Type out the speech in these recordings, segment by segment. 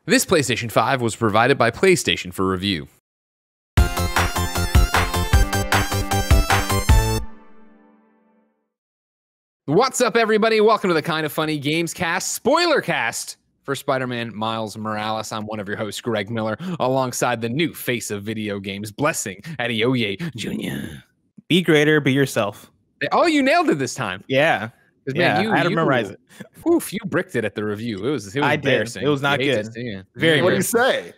This PlayStation 5 was provided by PlayStation for review. What's up, everybody? Welcome to the Kind of Funny Games Cast, spoiler cast for Spider-Man Miles Morales. I'm one of your hosts, Greg Miller, alongside the new face of video games, Blessing Adeoye Jr. Be greater, be yourself. Oh, you nailed it this time. Yeah. Man, I had to memorize it. Oof, you bricked it at the review. It was I embarrassing. did. It was not good. Very What did he say?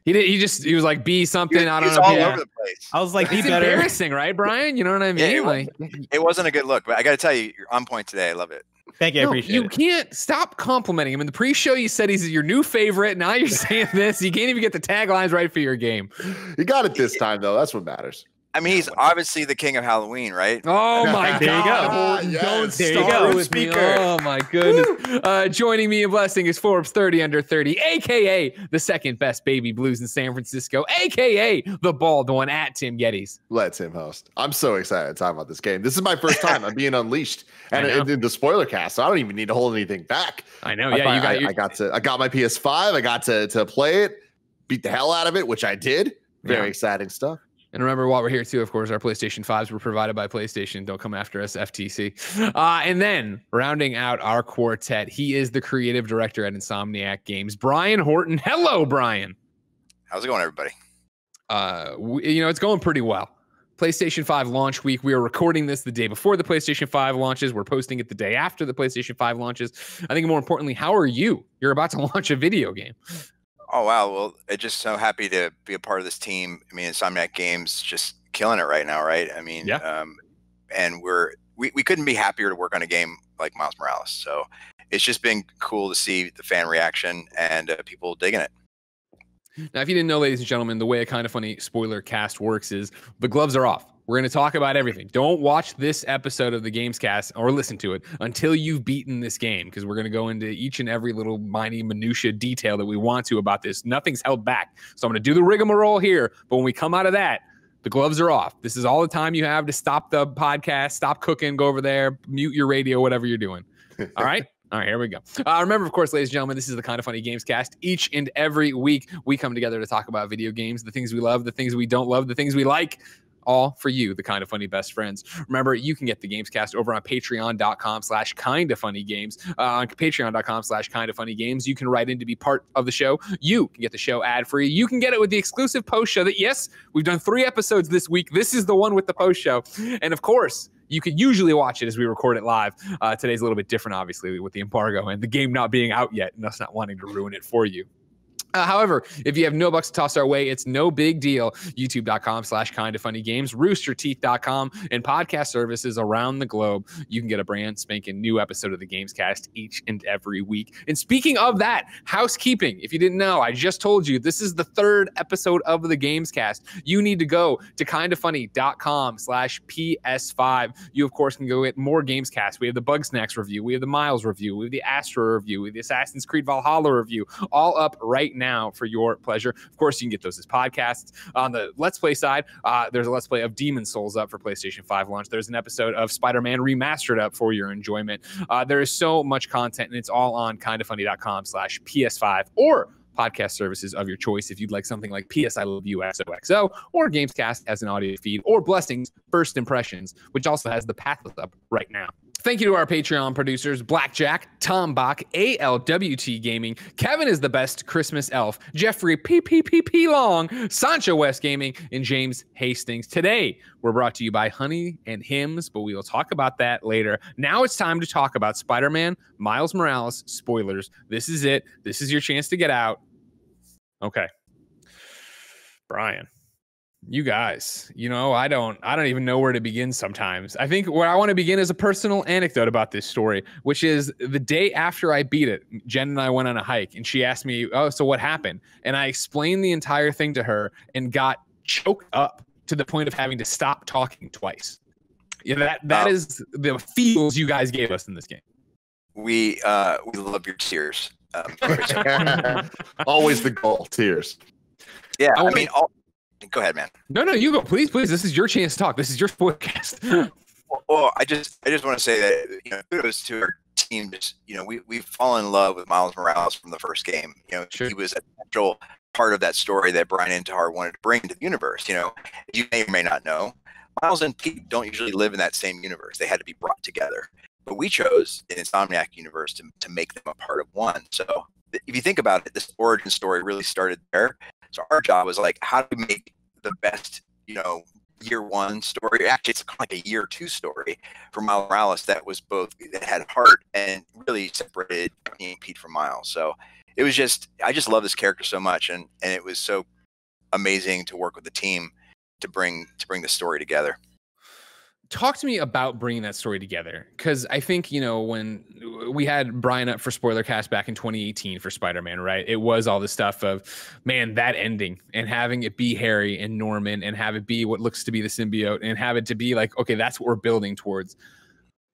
He was like, be something. I don't know. All over the place. I was like, be It's better. embarrassing, right, Brian? You know what I mean? It wasn't a good look, but I got to tell you, you're on point today. I love it. Thank you. I appreciate you it. can't stop complimenting him. In the pre-show, you said he's your new favorite. Now you're saying this. You can't even get the taglines right for your game. You got it this time, though. That's what matters. I mean, he's obviously the king of Halloween, right? Oh my There you God! go. Don't There you start go. with Speaker. me. Oh my goodness! Joining me in Blessing is Forbes 30 under 30, aka the second best baby blues in San Francisco, aka the bald one at Tim Geddes. Let him host. I'm so excited to talk about this game. This is my first time. I'm being unleashed, and in the spoiler cast, so I don't even need to hold anything back. I know. I got my PS5. I got to play it, beat the hell out of it, which I did. Very exciting stuff. And remember, while we're here too, of course, our PlayStation 5s were provided by PlayStation. Don't come after us, FTC. And then rounding out our quartet, he is the creative director at Insomniac Games, Brian Horton. Hello, Brian. How's it going, everybody? It's going pretty well. PlayStation 5 launch week. We are recording this the day before the PlayStation 5 launches. We're posting it the day after the PlayStation 5 launches. I think more importantly, how are you? You're about to launch a video game. Oh, wow. Well, I'm just so happy to be a part of this team. I mean, Insomniac Games just killing it right now, right? I mean, and we couldn't be happier to work on a game like Miles Morales. So it's just been cool to see the fan reaction and people digging it. Now, if you didn't know, ladies and gentlemen, the way a Kind of Funny spoiler cast works is the gloves are off. We're going to talk about everything. Don't watch this episode of the Gamescast or listen to it until you've beaten this game, because we're going to go into each and every little minutia detail that we want to about this. Nothing's held back. So I'm going to do the rigmarole here, but when we come out of that, the gloves are off. This is all the time you have to stop the podcast, stop cooking, go over there, mute your radio, whatever you're doing. All right? All right, here we go. Remember, of course, ladies and gentlemen, this is the Kind of Funny Games Cast. Each and every week, we come together to talk about video games, the things we love, the things we don't love, the things we like. All for you, the Kind of Funny best friends. Remember, you can get the Gamescast over on patreon.com/kindoffunnygames. On patreon.com/kindoffunnygames, you can write in to be part of the show. You can get the show ad-free. You can get it with the exclusive post show that, yes, we've done 3 episodes this week. This is the one with the post show. And of course, you could usually watch it as we record it live. Today's a little bit different, obviously, with the embargo and the game not being out yet and us not wanting to ruin it for you. However, if you have no bucks to toss our way, it's no big deal. YouTube.com/kindoffunnygames, roosterteeth.com, and podcast services around the globe. You can get a brand spanking new episode of the Gamescast each and every week. And speaking of that, housekeeping. If you didn't know, I just told you this is the 3rd episode of the Gamescast. You need to go to kindoffunny.com/PS5. You, of course, can go get more Gamescast. We have the Bugsnax review. We have the Miles review. We have the Astra review. We have the Assassin's Creed Valhalla review. All up right now for your pleasure. Of course, you can get those as podcasts. On the Let's Play side, there's a Let's Play of Demon's Souls up for PlayStation 5 launch. There's an episode of Spider-Man Remastered up for your enjoyment. There is so much content, and it's all on kindoffunny.com/PS5 or podcast services of your choice. If you'd like something like PS I Love You XOXO, or Gamescast as an audio feed, or Blessings First Impressions, which also has the Pathless up right now. Thank you to our Patreon producers, Blackjack, Tom Bach, ALWT Gaming, Kevin is the best Christmas elf, Jeffrey PPPP Long, Sancho West Gaming, and James Hastings. Today, we're brought to you by Honey and Hymns, but we will talk about that later. Now it's time to talk about Spider-Man, Miles Morales, spoilers. This is it. This is your chance to get out. Okay. Brian. You guys, I don't even know where to begin sometimes. I think where I want to begin is a personal anecdote about this story, which is the day after I beat it, Jen and I went on a hike and she asked me, oh, so what happened? And I explained the entire thing to her and got choked up to the point of having to stop talking twice. Yeah, that is the feels you guys gave us in this game. We love your tears. Always the goal, tears. Yeah, go ahead, man. No, you go. Please. This is your chance to talk. This is your podcast. Well, I just want to say that kudos to our team just, we've fallen in love with Miles Morales from the first game. He was a central part of that story that Brian Intihar wanted to bring into the universe. You may or may not know, Miles and Pete don't usually live in that same universe. They had to be brought together. But we chose the Insomniac universe to make them a part of one. So if you think about it, this origin story really started there. So our job was like, how do we make the best, year one story? Actually, it's like a year two story for Miles Morales that had heart and really separated me and Pete from Miles. So it was I just love this character so much, and it was so amazing to work with the team to bring the story together. Talk to me about bringing that story together, because I think, when we had Brian up for Spoilercast back in 2018 for Spider-Man, right? It was all the stuff of, man, that ending and having it be Harry and Norman and have it be what looks to be the symbiote and have it to be like, okay, that's what we're building towards.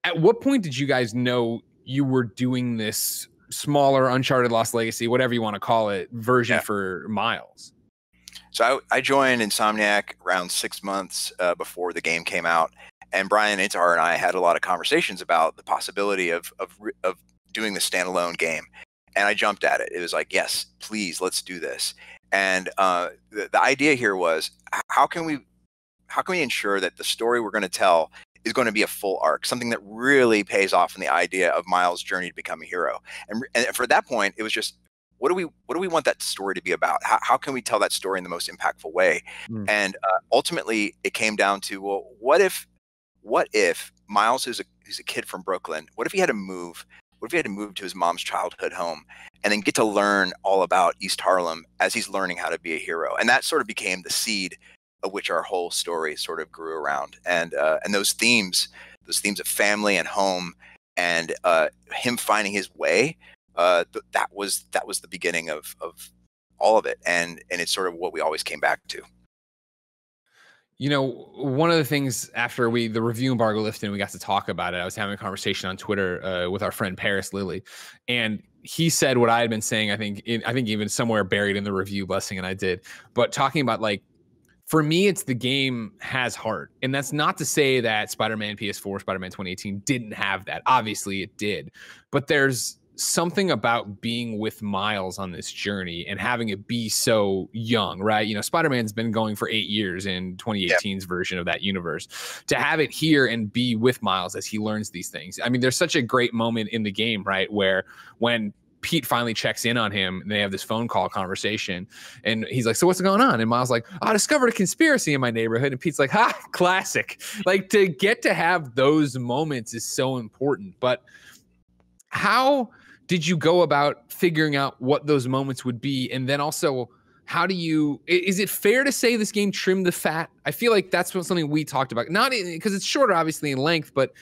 At what point did you guys know you were doing this smaller Uncharted Lost Legacy, whatever you want to call it, version for Miles? So I joined Insomniac around 6 months before the game came out. And Brian Intihar and I had a lot of conversations about the possibility of doing the standalone game. And I jumped at it. It was like, yes, please, let's do this. And the idea here was, how can we ensure that the story we're going to tell is going to be a full arc, something that really pays off in the idea of Miles' journey to become a hero. And for that point, it was just, what do we want that story to be about? How can we tell that story in the most impactful way? And ultimately, it came down to, well, what if Miles, who's a kid from Brooklyn, what if he had to move? What if he had to move to his mom's childhood home and then get to learn all about East Harlem as he's learning how to be a hero? And that sort of became the seed of which our whole story sort of grew around. And those themes of family and home and him finding his way, that was the beginning of all of it. And it's sort of what we always came back to. One of the things after the review embargo lifted and we got to talk about it, I was having a conversation on Twitter with our friend Paris Lilly, and he said what I had been saying, I think even somewhere buried in the review, Blessing and I did, but talking about, like, for me, it's the game has heart. And that's not to say that Spider-Man PS4, Spider-Man 2018 didn't have that. Obviously it did, but there's something about being with Miles on this journey and having it be so young, right? Spider-Man's been going for 8 years in 2018's version of that universe. To have it here and be with Miles as he learns these things. I mean, there's such a great moment in the game, right? Where when Pete finally checks in on him and they have this phone call conversation and he's like, so what's going on? And Miles like, I discovered a conspiracy in my neighborhood. And Pete's like, ha, classic. Like, to get to have those moments is so important. But how did you go about figuring out what those moments would be? And then also, is it fair to say this game trimmed the fat? I feel like that's something we talked about, not because it's shorter, obviously, in length, but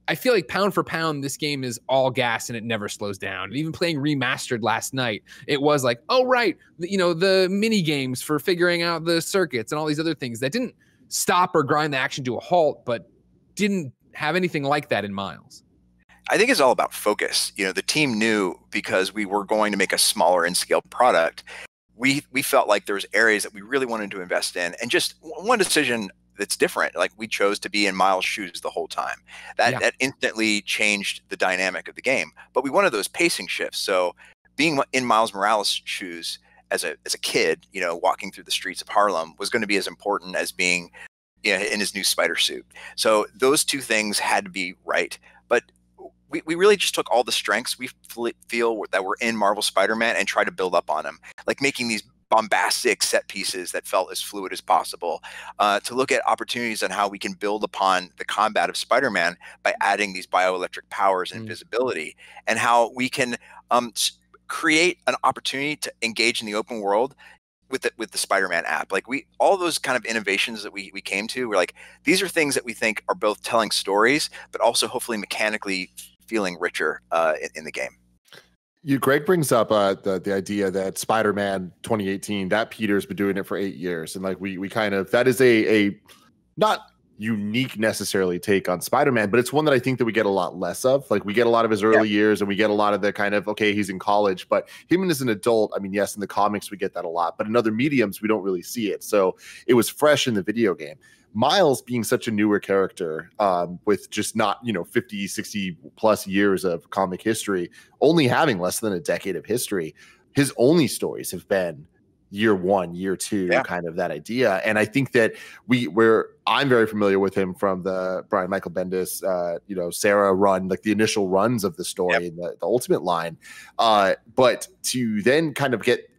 I feel like pound for pound, this game is all gas and it never slows down. And even playing remastered last night, it was like, oh, right, the mini games for figuring out the circuits and all these other things that didn't stop or grind the action to a halt, but didn't have anything like that in Miles. I think it's all about focus. The team knew, because we were going to make a smaller in scale product, we felt like there was areas that we really wanted to invest in. And just one decision that's different, like, we chose to be in Miles' shoes the whole time. That instantly changed the dynamic of the game. But we wanted those pacing shifts. So being in Miles Morales' shoes as a kid, walking through the streets of Harlem was going to be as important as being in his new spider suit. So those two things had to be right. But we really just took all the strengths we feel that were in Marvel Spider-Man and tried to build up on them, like making these bombastic set pieces that felt as fluid as possible, to look at opportunities on how we can build upon the combat of Spider-Man by adding these bioelectric powers and invisibility, and how we can create an opportunity to engage in the open world with the Spider-Man app. Like, all those kind of innovations that we came to, we're like, these are things that we think are both telling stories, but also hopefully mechanically feeling richer in the game. Greg brings up the idea that Spider-Man 2018, that Peter's been doing it for 8 years. And like we kind of, that is a not unique necessarily take on Spider-Man, but it's one that I think that we get a lot less of. Like, we get a lot of his early years, and we get a lot of the kind of, okay, he's in college, but him as an adult, I mean, yes, in the comics we get that a lot, but in other mediums we don't really see it. So it was fresh in the video game. Miles being such a newer character, with just not, 50, 60 plus years of comic history, only having less than a decade of history, his only stories have been year one, year two, kind of that idea. And I think that I'm very familiar with him from the Brian Michael Bendis, Sarah run, like the initial runs of the story, the Ultimate line. But to then kind of get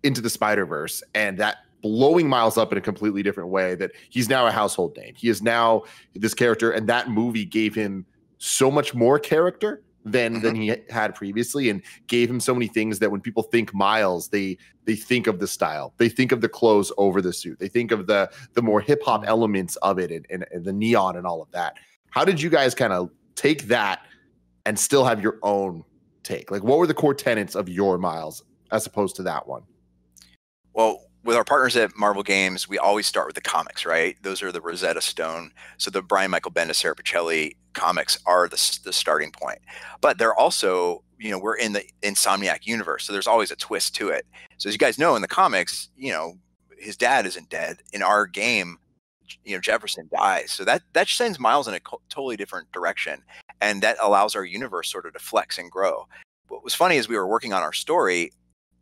into the Spider-Verse and that blowing Miles up in a completely different way, that he's now a household name. He is now this character, and that movie gave him so much more character than he had previously, and gave him so many things that when people think Miles, they think of the style, they think of the clothes over the suit, they think of the more hip-hop elements of it, and the neon and all of that. How did you guys kind of take that and still have your own take? Like, what were the core tenets of your Miles as opposed to that one? Well, with our partners at Marvel Games, we always start with the comics, right? Those are the Rosetta Stone. So the Brian Michael Bendis, Sarah Pichelli comics are the starting point. But they're also, we're in the Insomniac universe, so there's always a twist to it. So as you guys know, in the comics, his dad isn't dead. In our game, Jefferson dies. So that sends Miles in a totally different direction. And that allows our universe sort of to flex and grow. What was funny is we were working on our story,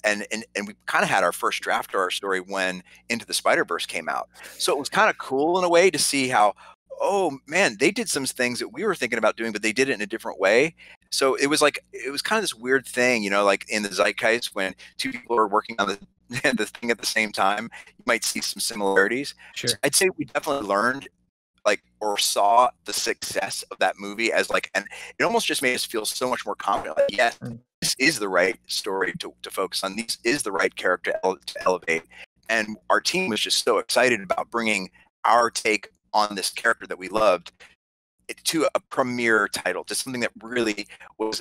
and we kind of had our first draft of our story when Into the Spider-Verse came out. So it was kind of cool in a way to see how, oh man, they did some things that we were thinking about doing, but they did it in a different way. So it was kind of this weird thing, like in the zeitgeist, when two people are working on the thing at the same time, you might see some similarities. Sure. So I'd say we definitely learned or saw the success of that movie as and it almost just made us feel so much more confident. Like, yes, this is the right story to focus on. This is the right character to elevate. And our team was just so excited about bringing our take on this character that we loved to a premiere title, to something that really was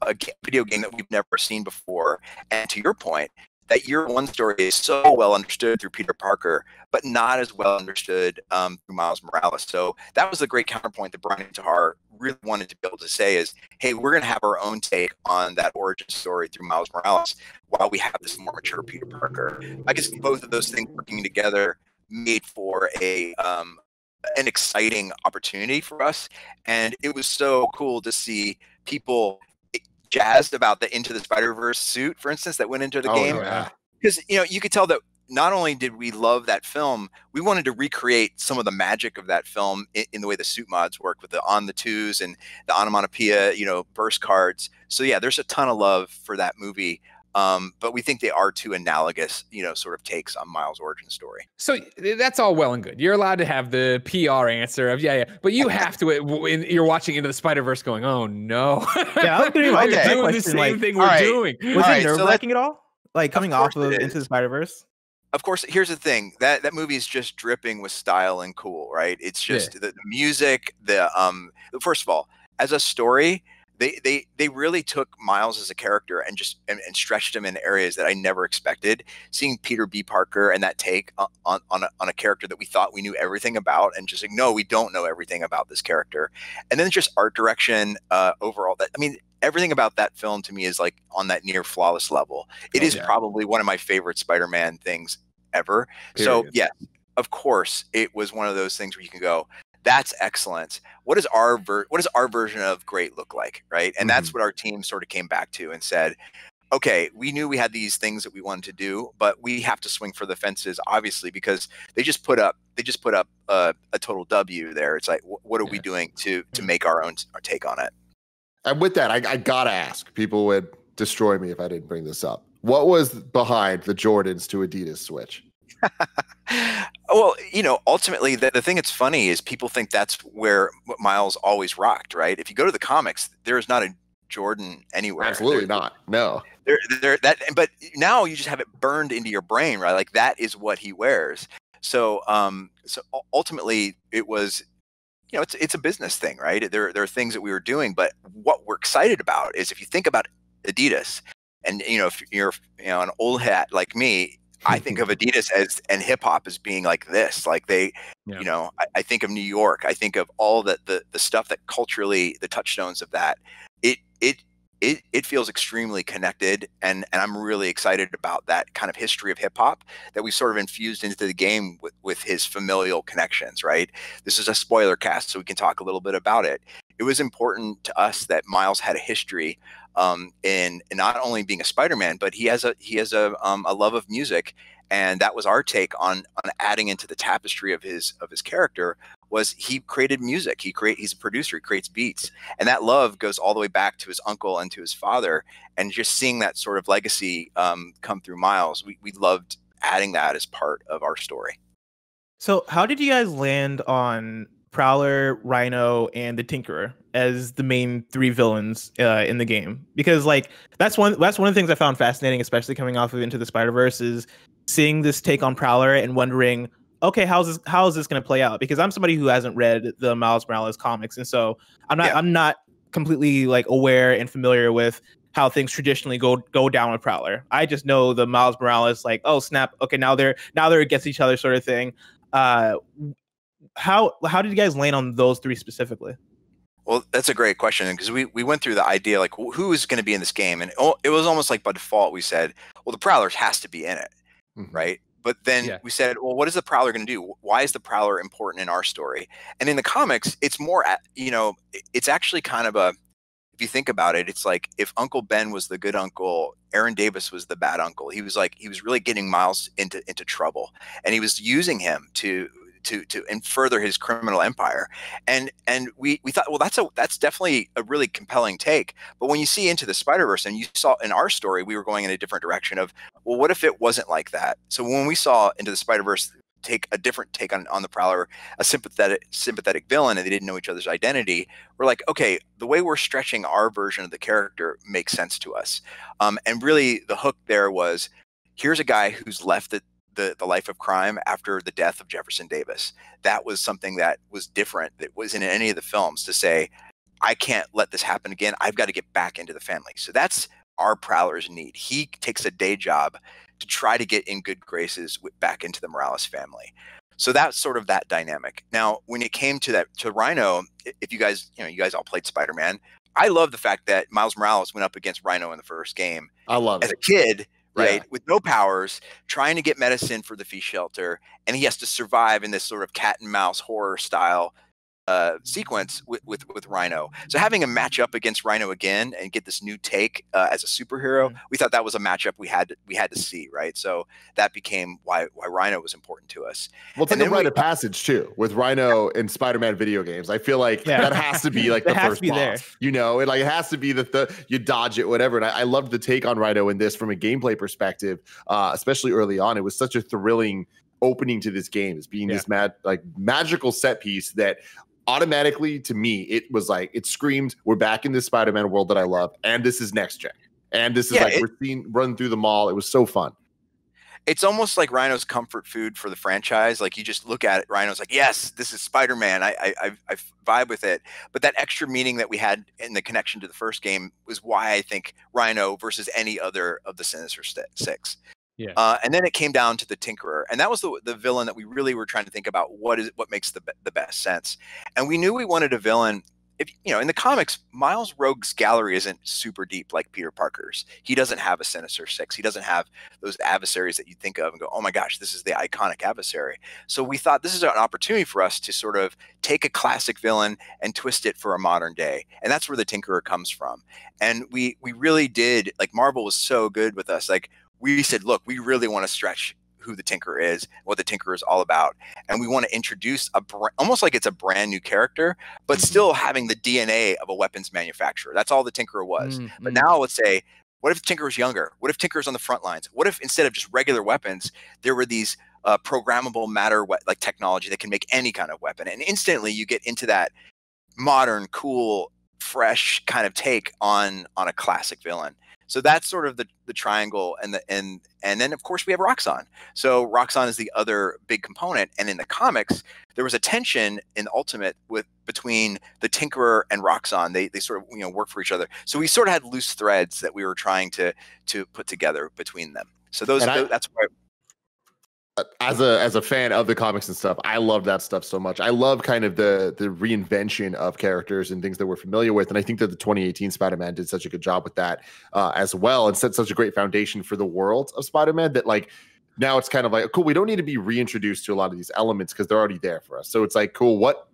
a video game that we've never seen before. And to your point, that year one story is so well understood through Peter Parker, but not as well understood through Miles Morales. So that was the great counterpoint that Brian and Tahar really wanted to be able to say is, hey, we're going to have our own take on that origin story through Miles Morales while we have this more mature Peter Parker. I guess both of those things working together made for an exciting opportunity for us. And it was so cool to see people jazzed about the Into the Spider-Verse suit, for instance, that went into the game. Because you could tell that not only did we love that film, we wanted to recreate some of the magic of that film in the way the suit mods work with the on the twos and the onomatopoeia, burst cards. So yeah, there's a ton of love for that movie. But we think they are two analogous, sort of takes on Miles' origin story. So that's all well and good. You're allowed to have the PR answer of, but you have to, you're watching Into the Spider-Verse going, oh no. Yeah, I'm doing the same thing we're doing. Was it nerve-wracking at all? Like coming off of Into the Spider-Verse? Of course, here's the thing. That movie is just dripping with style and cool, right? It's just the music, first of all, as a story, they really took Miles as a character and just and stretched him in areas that I never expected. Seeing Peter B. Parker and that take on a character that we thought we knew everything about, and just like, no, we don't know everything about this character. And then just art direction overall. Everything about that film to me is like on that near flawless level. It is probably one of my favorite Spider-Man things ever. Period. So yeah, of course, it was one of those things where you can go, that's excellent. What does our version of great look like, right? And that's what our team sort of came back to and said, okay, we knew we had these things that we wanted to do, but we have to swing for the fences, obviously, because they just put up a total W there. It's like, what are we doing to make our take on it? And with that, I gotta ask. People would destroy me if I didn't bring this up. What was behind the Jordans to Adidas switch? Well, ultimately, the thing that's funny is people think that's where Miles always rocked, right? If you go to the comics, there is not a Jordan anywhere. Absolutely not. No. But now you just have it burned into your brain, right? Like that is what he wears. So ultimately, it was, it's a business thing, right? There are things that we were doing, but what we're excited about is if you think about Adidas, and if you're an old hat like me, I think of Adidas and hip hop as being like this. Like they, you know, I think of New York. I think of all the stuff that culturally, the touchstones of that. It feels extremely connected, and I'm really excited about that kind of history of hip hop that we sort of infused into the game with his familial connections. Right. This is a spoiler cast, so we can talk a little bit about it. It was important to us that Miles had a history in not only being a Spider-Man, but he has a love of music, and that was our take on adding into the tapestry of his character. Was he created music? He's a producer. He creates beats, and that love goes all the way back to his uncle and to his father. And just seeing that sort of legacy come through Miles, we loved adding that as part of our story. So, how did you guys land on Prowler, Rhino, and the Tinkerer as the main three villains in the game? Because like that's one of the things I found fascinating, especially coming off of Into the Spider-Verse, is seeing this take on Prowler and wondering, okay, how is this going to play out? Because I'm somebody who hasn't read the Miles Morales comics, and so I'm not completely like aware and familiar with how things traditionally go down with Prowler. I just know the Miles Morales, like, oh snap, okay, now they're against each other sort of thing. How did you guys land on those three specifically? Well, that's a great question, because we went through the idea, like, who is going to be in this game, and it was almost like by default we said, well, the Prowler has to be in it, right? But then we said, well, what is the Prowler going to do? Why is the Prowler important in our story? And in the comics, it's more, it's actually kind of if you think about it, it's like if Uncle Ben was the good uncle, Aaron Davis was the bad uncle. He was really getting Miles into trouble, and he was using him to and further his criminal empire. And we thought, well, that's definitely a really compelling take. But when you see Into the Spider-Verse, and you saw in our story, we were going in a different direction of, well, what if it wasn't like that? So when we saw Into the Spider-Verse take a different take on the Prowler, a sympathetic villain, and they didn't know each other's identity, we're like, okay, the way we're stretching our version of the character makes sense to us. And really the hook there was, here's a guy who's left the life of crime after the death of Jefferson Davis. That was something that was different, that wasn't in any of the films, to say, I can't let this happen again. I've got to get back into the family. So that's our Prowler's need. He takes a day job to try to get in good graces back into the Morales family. So that's sort of that dynamic. Now, when it came to Rhino, if you guys all played Spider-Man, I love the fact that Miles Morales went up against Rhino in the first game. I love it. As a kid, right, with no powers, trying to get medicine for the Fee Shelter, and he has to survive in this sort of cat and mouse horror style sequence with Rhino. So having a matchup against Rhino again and get this new take as a superhero, we thought that was a matchup we had to see, right? So that became why Rhino was important to us. Well, it's like a rite of passage too with Rhino in Spider-Man video games. I feel like that has to be like the first boss. There. You know, it has to be you dodge it, whatever. And I loved the take on Rhino in this from a gameplay perspective, especially early on. It was such a thrilling opening to this game as being this magical set piece that automatically, to me, it was like, it screamed, we're back in this Spider-Man world that I love, and this is next gen. And this is we're seeing run through the mall. It was so fun. It's almost like Rhino's comfort food for the franchise. Like, you just look at it, Rhino's like, yes, this is Spider-Man. I vibe with it. But that extra meaning that we had in the connection to the first game was why I think Rhino versus any other of the Sinister Six. Yeah. And then it came down to the Tinkerer, and that was the villain that we really were trying to think about. What makes the best sense? And we knew we wanted a villain. If in the comics, Miles Rogue's gallery isn't super deep like Peter Parker's. He doesn't have a Sinister Six. He doesn't have those adversaries that you think of and go, oh my gosh, this is the iconic adversary. So we thought this is an opportunity for us to sort of take a classic villain and twist it for a modern day. And that's where the Tinkerer comes from. And we really did, like, Marvel was so good with us. Like, we said, look, we really want to stretch who the Tinkerer is, what the Tinkerer is all about. And we want to introduce almost like it's a brand new character, but still having the DNA of a weapons manufacturer. That's all the Tinkerer was. But now let's say, what if Tinkerer's younger? What if Tinkerer's on the front lines? What if instead of just regular weapons, there were these programmable matter like technology that can make any kind of weapon? And instantly you get into that modern, cool, fresh kind of take on a classic villain. So that's sort of the triangle, and then of course we have Roxxon. So Roxxon is the other big component, and in the comics there was a tension in Ultimate between the Tinkerer and Roxxon. They sort of work for each other. So we sort of had loose threads that we were trying to put together between them. So that's why. as a fan of the comics and stuff, I love that stuff so much. I love kind of the reinvention of characters and things that we're familiar with, and I think that the 2018 Spider-Man did such a good job with that as well, and set such a great foundation for the world of Spider-Man that like now it's kind of like cool. We don't need to be reintroduced to a lot of these elements because they're already there for us. So it's like cool. What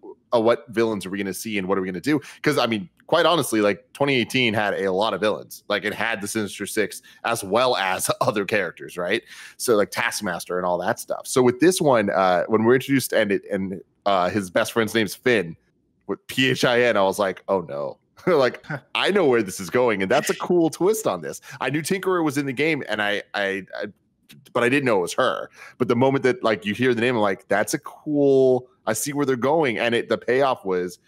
villains are we going to see and what are we going to do? Because I mean, quite honestly, like 2018 had a lot of villains. Like it had the Sinister Six as well as other characters, right? So like Taskmaster and all that stuff. So with this one, when we're introduced and his best friend's name's Finn with Phin, I was like, oh no. Like I know where this is going, and that's a cool twist on this. I knew Tinkerer was in the game, and but I didn't know it was her. But the moment that like you hear the name, I'm like, that's a cool. I see where they're going, and the payoff was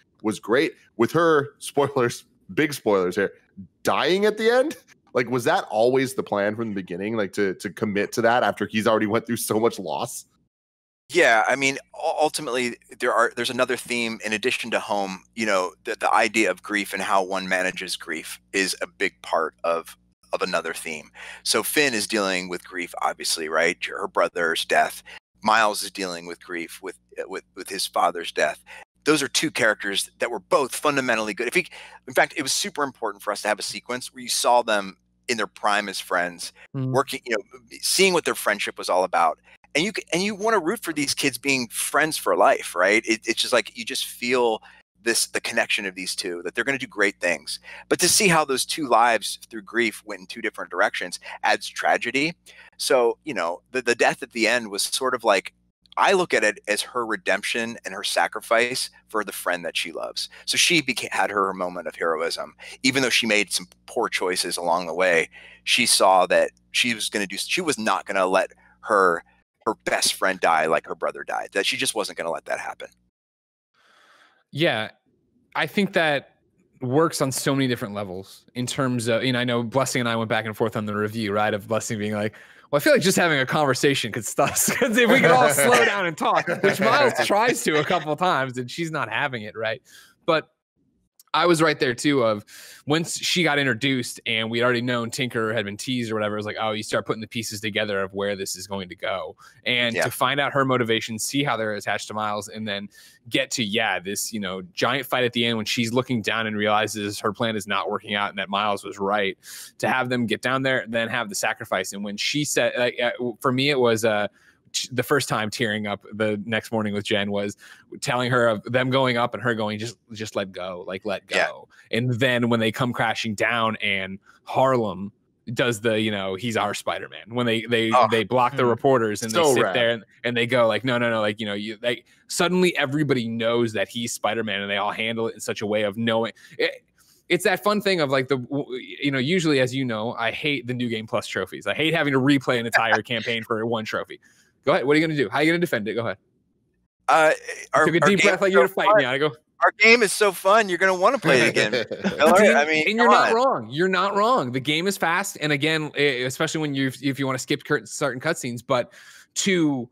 great with her. Spoilers, big spoilers here. Dying at the end, like was that always the plan from the beginning? Like to commit to that after he's already went through so much loss. Yeah, I mean, ultimately, there's another theme in addition to home. You know, the idea of grief and how one manages grief is a big part of another theme. So Finn is dealing with grief, obviously, right? Her brother's death. Miles is dealing with grief with his father's death. Those are two characters that were both fundamentally good. In fact, it was super important for us to have a sequence where you saw them in their prime as friends, working, you know, seeing what their friendship was all about. And you want to root for these kids being friends for life, right? It's just like you just feel the connection of these two, that they're going to do great things. But to see how those two lives through grief went in two different directions adds tragedy. So, you know, the death at the end was sort of like, I look at it as her redemption and her sacrifice for the friend that she loves. So she had her moment of heroism. Even though she made some poor choices along the way, she saw that she was not going to let her best friend die like her brother died, that she just wasn't going to let that happen. Yeah, I think that works on so many different levels in terms of, you know, I know Blessing and I went back and forth on the review, right? Of Blessing being like, well, I feel like just having a conversation could stuff, because if we could all slow down and talk, which Miles tries to a couple of times and she's not having it, right? But I was right there too of once she got introduced and we'd already known Tinker had been teased or whatever, it was like, oh, you start putting the pieces together of where this is going to go. And to find out her motivation, see how they're attached to Miles, and then get to, this, you know, giant fight at the end when she's looking down and realizes her plan is not working out and that Miles was right, to have them get down there, then have the sacrifice. And when she said, for me, it was the first time tearing up the next morning with Jen was telling her of them going up and her going, just let go, like let go. Yeah. And then when they come crashing down and Harlem does the, you know, he's our Spider-Man, when they block the reporters and they sit there and they go like, no, like, you know, suddenly everybody knows that he's Spider-Man, and they all handle it in such a way of knowing it. It's that fun thing of like you know, usually, as you know, I hate the New Game Plus trophies. I hate having to replay an entire campaign for one trophy. Go ahead. What are you going to do? How are you going to defend it? Go ahead. Took a deep breath like you're going to fight me. I go, our game is so fun. You're going to want to play it again. I mean, and you're not wrong. You're not wrong. The game is fast. And again, especially when if you want to skip certain cutscenes, but to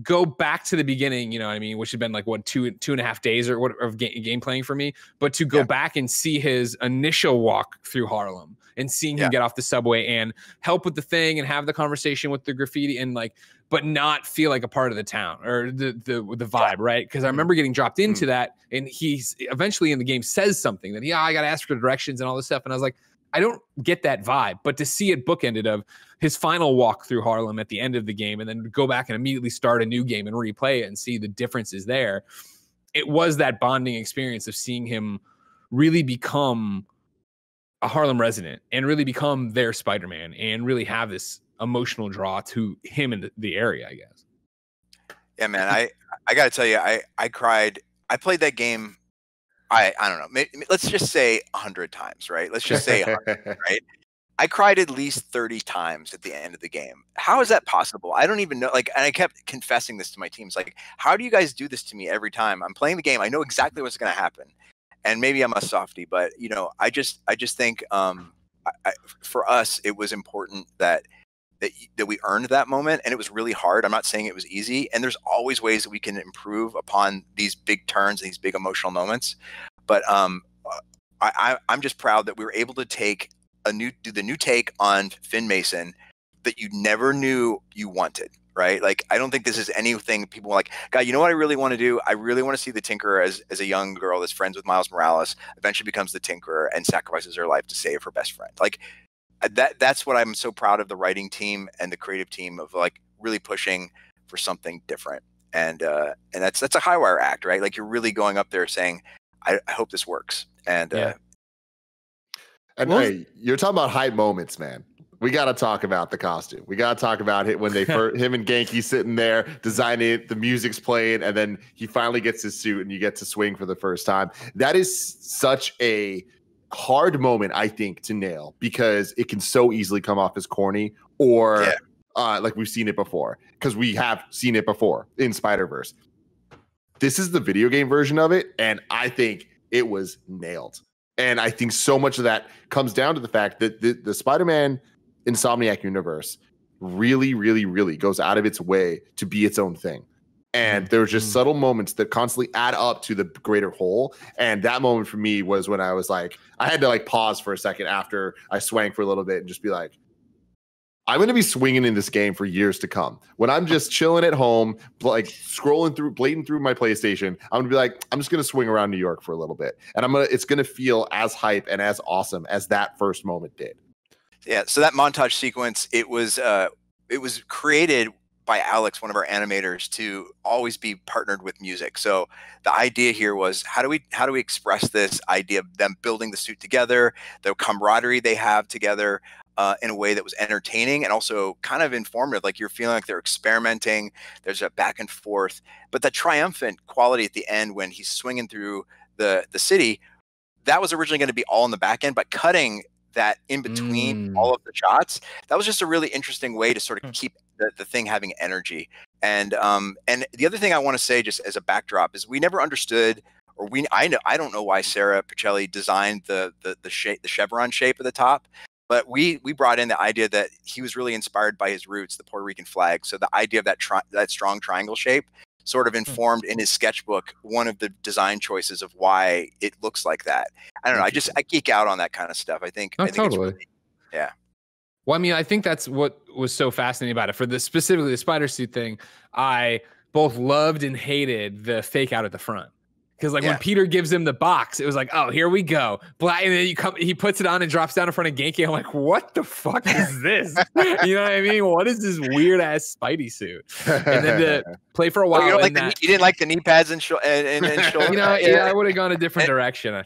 go back to the beginning, you know what I mean, which had been like what, 2.5 days or what of game playing for me, but to go back and see his initial walk through Harlem and seeing him get off the subway and help with the thing and have the conversation with the graffiti and like, but not feel like a part of the town or the vibe, right? Because I remember getting dropped into that, and he's eventually in the game says something that I got to ask for directions and all this stuff, and I was like, I don't get that vibe. But to see it bookended of his final walk through Harlem at the end of the game, and then go back and immediately start a new game and replay it and see the differences there, it was that bonding experience of seeing him really become a Harlem resident and really become their Spider-Man and really have this emotional draw to him in the area, I guess. Yeah, man, I got to tell you, I cried. I played that game, I don't know, let's just say 100 times, right? Let's just say 100, right? I cried at least 30 times at the end of the game. How is that possible? I don't even know. Like, and I kept confessing this to my teams. Like, how do you guys do this to me every time I'm playing the game? I know exactly what's going to happen. And maybe I'm a softie, but you know, I just think for us, it was important that we earned that moment, and it was really hard. I'm not saying it was easy, and there's always ways that we can improve upon these big turns, these big emotional moments. But I'm just proud that we were able to take do the new take on Finn Mason that you never knew you wanted, right? Like, I don't think this is anything people are like, God, you know what I really want to do? I really want to see the Tinkerer as a young girl that's friends with Miles Morales, eventually becomes the Tinkerer and sacrifices her life to save her best friend. Like, that's what I'm so proud of the writing team and the creative team of, like, really pushing for something different. And that's a high wire act, right? Like, you're really going up there saying, I hope this works. And hey, you're talking about hype moments, man. We got to talk about the costume. We got to talk about it when they him and Genki sitting there designing it, the music's playing, and then he finally gets his suit and you get to swing for the first time. That is such a hard moment, I think, to nail, because it can so easily come off as corny or like we've seen it before, because we have seen it before in Spider-Verse. This is the video game version of it, and I think it was nailed. And I think so much of that comes down to the fact that the Spider-Man Insomniac universe really, really, really goes out of its way to be its own thing. And there's just subtle moments that constantly add up to the greater whole. And that moment for me was when I was like, I had to like pause for a second after I swang for a little bit and just be like, I'm going to be swinging in this game for years to come. When I'm just chilling at home, like blading through my PlayStation, I'm going to be like, I'm just going to swing around New York for a little bit. And it's going to feel as hype and as awesome as that first moment did. Yeah, so that montage sequence, it was created by Alex, one of our animators, to always be partnered with music. So the idea here was, how do we express this idea of them building the suit together, the camaraderie they have together, in a way that was entertaining and also kind of informative. Like, you're feeling like they're experimenting. There's a back and forth, but the triumphant quality at the end when he's swinging through the city, that was originally going to be all in the back end, but cutting that in between all of the shots, that was just a really interesting way to sort of keep the thing having energy. And the other thing I want to say, just as a backdrop, is we never understood, or I don't know why Sarah Pichelli designed the shape, the chevron shape of the top, but we brought in the idea that he was really inspired by his roots, the Puerto Rican flag. So the idea of that strong triangle shape sort of informed in his sketchbook one of the design choices of why it looks like that. I don't know. I geek out on that kind of stuff. I think totally. It's really, yeah. Well, I mean, I think that's what was so fascinating about it. For specifically the spider suit thing, I both loved and hated the fake out at the front. Because when Peter gives him the box, it was like, oh, here we go. And then he puts it on and drops down in front of Genki. I'm like, what the fuck is this? You know what I mean? What is this weird ass Spidey suit? And then to play for a while. You didn't like the knee pads and shoulder. I would have gone a different direction.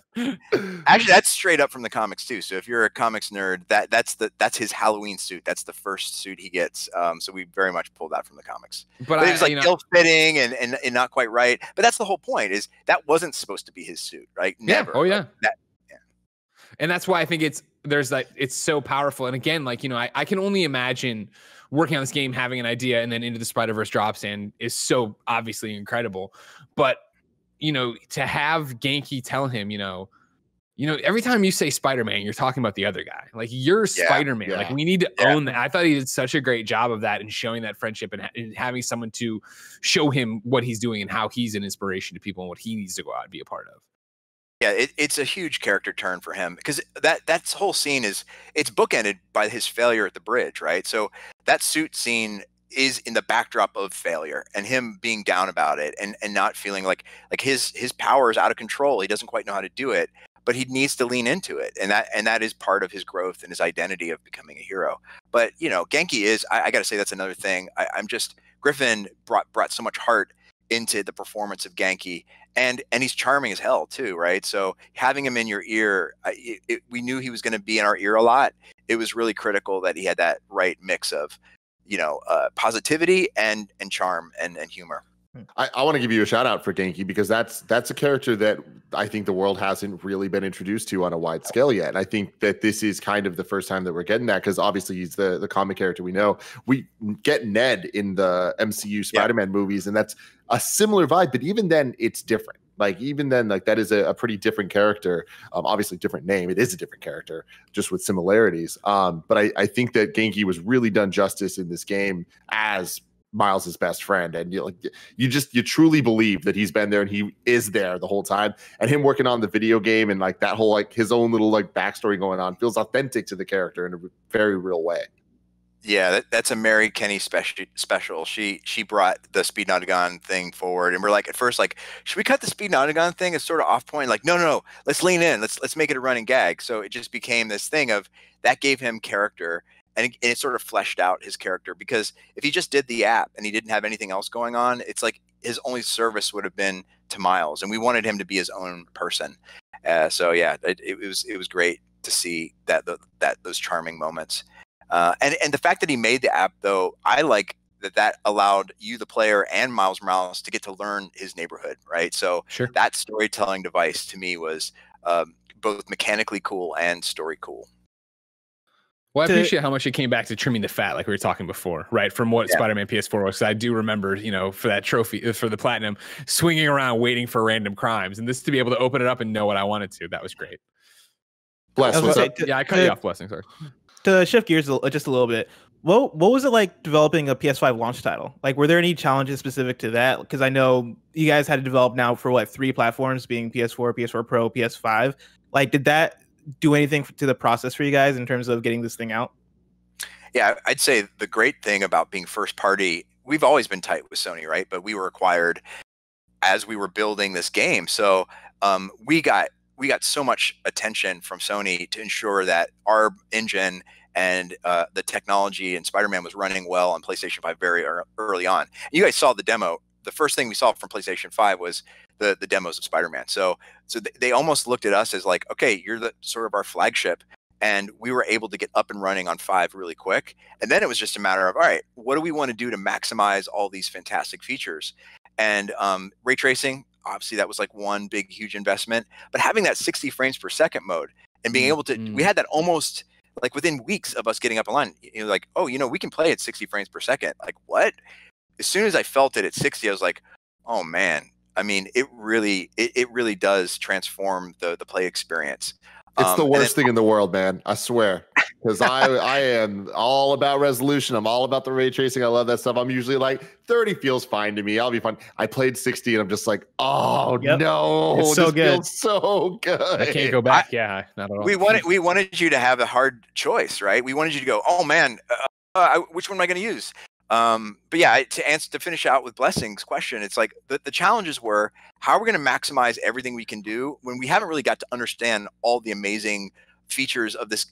Actually, that's straight up from the comics too. So if you're a comics nerd, that's his Halloween suit. That's the first suit he gets. So we very much pulled that from the comics. But it was like ill-fitting and not quite right. But that's the whole point, is that wasn't supposed to be his suit, right? Never. Yeah. Oh yeah. And that's why I think it's so powerful. And again, I can only imagine working on this game, having an idea, and then Into the Spider-Verse drops and is so obviously incredible. But to have Genki tell him, every time you say Spider-Man, you're talking about the other guy. Like, you're Spider-Man. Like, we need to own that. I thought he did such a great job of that and showing that friendship and having someone to show him what he's doing and how he's an inspiration to people and what he needs to go out and be a part of. Yeah, it's a huge character turn for him, because that whole scene it's bookended by his failure at the bridge, right? So that suit scene is in the backdrop of failure and him being down about it and not feeling like his power is out of control. He doesn't quite know how to do it, but he needs to lean into it, and that is part of his growth and his identity of becoming a hero. But Genki is, I got to say, that's another thing. Griffin brought so much heart into the performance of Genki, and he's charming as hell too, right? So having him in your ear, we knew he was going to be in our ear a lot. It was really critical that he had that right mix of positivity and charm and humor. I want to give you a shout out for Genki, because that's a character that I think the world hasn't really been introduced to on a wide scale yet. And I think that this is kind of the first time that we're getting that, because obviously he's the comic character we know. We get Ned in the MCU Spider-Man movies, and that's a similar vibe, but even then it's different. Like, even then, that is a pretty different character. Obviously different name. It is a different character, just with similarities. But I think that Genki was really done justice in this game as Miles's best friend, and you truly believe that he's been there and he is there the whole time, and him working on the video game and that whole his own little backstory going on feels authentic to the character in a very real way. Yeah, that's a Mary Kenny special. She brought the Speed Notagon thing forward, and we're like, at first, like, should we cut the Speed Notagon thing? It's sort of off point. Like, no, let's lean in. Let's make it a running gag. So it just became this thing of that gave him character, and it sort of fleshed out his character. Because if he just did the app and he didn't have anything else going on, it's like his only service would have been to Miles, and we wanted him to be his own person. So yeah, it was great to see that those charming moments. And the fact that he made the app, though, I like that allowed you, the player, and Miles Morales to get to learn his neighborhood, right? So that storytelling device to me was both mechanically cool and story cool. Well, I appreciate how much it came back to trimming the fat, like we were talking before, right? From what Spider-Man PS4 was. I do remember, for that trophy, for the platinum, swinging around waiting for random crimes, and this to be able to open it up and know what I wanted to. That was great. Bless. Yeah, I cut you off, Blessing. Sorry. To shift gears just a little bit, what was it like developing a PS5 launch title? Like, were there any challenges specific to that? Because I know you guys had to develop now for 3 platforms, being PS4, PS4 Pro, PS5. Like, did that do anything to the process for you guys in terms of getting this thing out? Yeah, I'd say the great thing about being first party, we've always been tight with Sony, right? But we were acquired as we were building this game. So we got so much attention from Sony to ensure that our engine and the technology and Spider-Man was running well on PlayStation 5 very early on. You guys saw the demo. The first thing we saw from PlayStation 5 was the demos of Spider-Man. So they almost looked at us as like, okay, you're the sort of our flagship. And we were able to get up and running on 5 really quick. And then it was just a matter of, all right, what do we want to do to maximize all these fantastic features? And ray tracing, obviously that was like one big, huge investment. But having that 60 frames per second mode and being able to, we had that almost like within weeks of us getting up online, like, oh, we can play at 60 frames per second. Like, what? As soon as I felt it at 60, I was like, oh man. I mean, it really does transform the play experience. It's the worst thing in the world, man. I swear. Because I am all about resolution. I'm all about the ray tracing. I love that stuff. I'm usually like 30 feels fine to me. I'll be fine. I played 60 and I'm just like, oh no, it's so this good. feels so good. I can't go back. Yeah, not at all. We wanted you to have a hard choice, right? We wanted you to go, oh man, which one am I going to use? But yeah, to finish out with Blessing's question, it's like the challenges were, how are we going to maximize everything we can do when we haven't really got to understand all the amazing features of this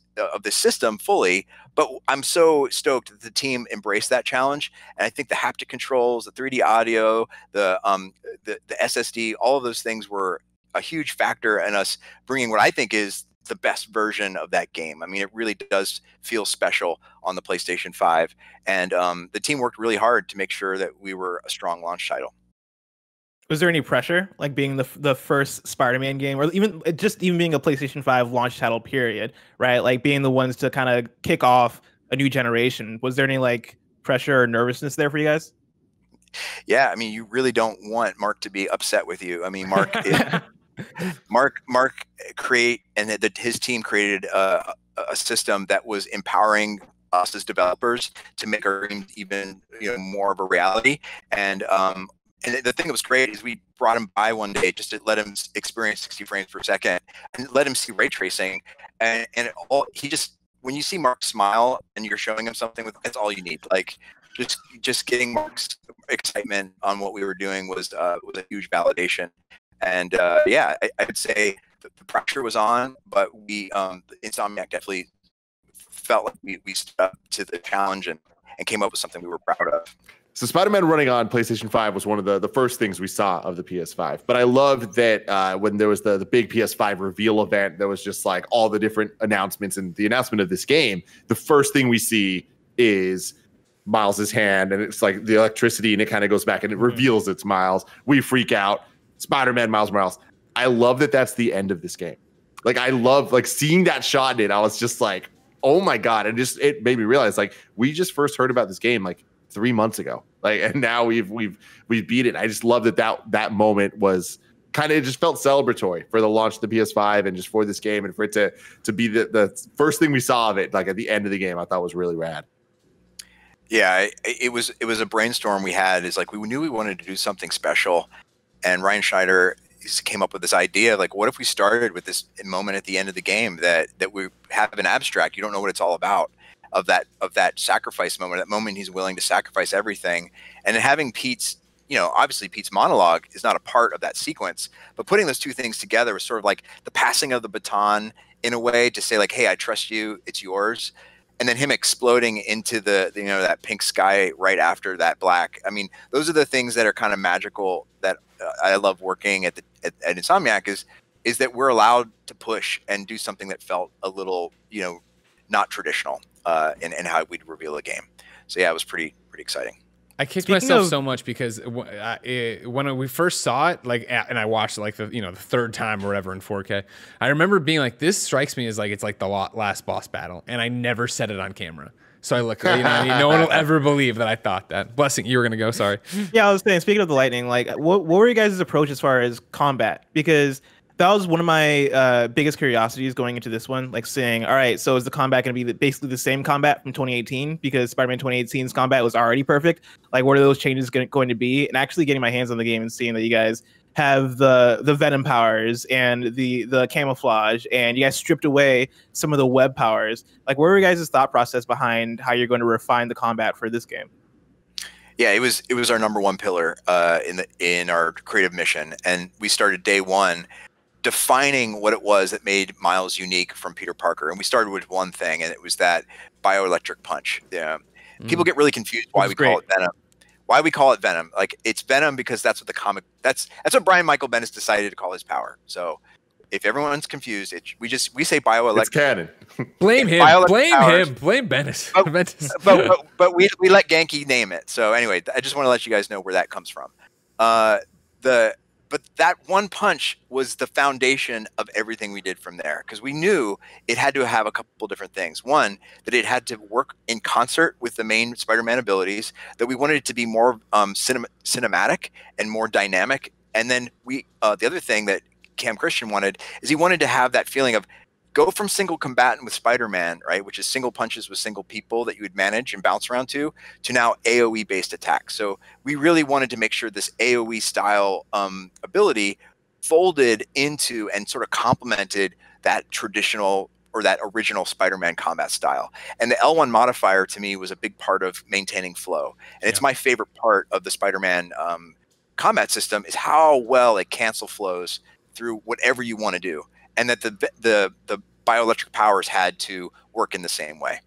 system fully. But I'm so stoked that the team embraced that challenge, and I think the haptic controls, the 3D audio, the SSD, all of those things were a huge factor in us bringing what I think is the best version of that game. I mean, it really does feel special on the PlayStation 5, and the team worked really hard to make sure that we were a strong launch title. Was there any pressure, like being the first Spider-Man game, or even being a PlayStation 5 launch title period, right? Like being the ones to kind of kick off a new generation. Was there any like pressure or nervousness there for you guys? Yeah, I mean, you really don't want Mark to be upset with you. I mean, Mark his team created a system that was empowering us as developers to make our dreams even more of a reality. And the thing that was great is we brought him by one day just to let him experience 60 frames per second and let him see ray tracing. And when you see Mark smile and you're showing him something, that's all you need. Like just getting Mark's excitement on what we were doing was a huge validation. And I would say the pressure was on, but Insomniac definitely felt like we stood up to the challenge and came up with something we were proud of. So Spider-Man running on PlayStation 5 was one of the first things we saw of the PS5. But I loved that when there was the big PS5 reveal event, there was just like all the different announcements and the announcement of this game. The first thing we see is Miles's hand, and it's like the electricity, and it kind of goes back and it reveals it's Miles. We freak out. Spider-Man, Miles Morales. I love that that's the end of this game. Like, I love like seeing that shot in it. I was just like, oh my God. And it made me realize like we just first heard about this game like 3 months ago. Like, and now we've beat it. I just love that moment was kind of, it just felt celebratory for the launch of the PS5 and just for this game, and for it to be the first thing we saw of it, like at the end of the game, I thought was really rad. Yeah, it was a brainstorm we had. Is like, we knew we wanted to do something special, and Ryan Schneider came up with this idea, like, what if we started with this moment at the end of the game that we have an abstract, you don't know what it's all about, of that sacrifice moment, that moment he's willing to sacrifice everything. And having Pete's, obviously Pete's monologue is not a part of that sequence, but putting those two things together was sort of like the passing of the baton in a way to say like, hey, I trust you, it's yours. And then him exploding into the that pink sky right after that black. I mean, those are the things that are kind of magical that I love working at Insomniac is that we're allowed to push and do something that felt a little, not traditional in how we'd reveal a game. So yeah, it was pretty exciting. I kicked myself so much because when we first saw it, and I watched it like the third time or whatever in 4K, I remember being like, this strikes me as like it's like the last boss battle, and I never said it on camera. So I look, no one will ever believe that I thought that. Blessing, you were gonna go. Sorry. Yeah, I was saying. Speaking of the lightning, like, what were you guys' approach as far as combat? Because that was one of my biggest curiosities going into this one, like saying, all right, so is the combat going to be basically the same combat from 2018? Because Spider-Man 2018's combat was already perfect. Like, what are those changes going to be? And actually getting my hands on the game and seeing that you guys have the Venom powers and the camouflage, and you guys stripped away some of the web powers. Like, what were your guys' thought process behind how you're going to refine the combat for this game? Yeah, it was our number one pillar in our creative mission, and we started day one defining what it was that made Miles unique from Peter Parker. And we started with one thing, and it was that bioelectric punch. Yeah. People get really confused why we call it Venom. Why we call it Venom. Like, it's Venom because that's what the comic, that's what Brian Michael Bendis decided to call his power. So if everyone's confused, we say bioelectric. It's canon. Blame him. Blame Bendis. But we let Genki name it. So anyway, I just want to let you guys know where that comes from. But that one punch was the foundation of everything we did from there, because we knew it had to have a couple different things. One, that it had to work in concert with the main Spider-Man abilities, that we wanted it to be more cinematic and more dynamic. And then the other thing that Cam Christian wanted is he wanted to have that feeling of go from single combatant with Spider-Man, right, which is single punches with single people that you would manage and bounce around to now AoE based attacks. So we really wanted to make sure this AoE style ability folded into and sort of complemented that traditional or that original Spider-Man combat style. And the L1 modifier to me was a big part of maintaining flow. And it's my favorite part of the Spider-Man combat system is how well it cancel flows through whatever you want to do. And that the bioelectric powers had to work in the same way.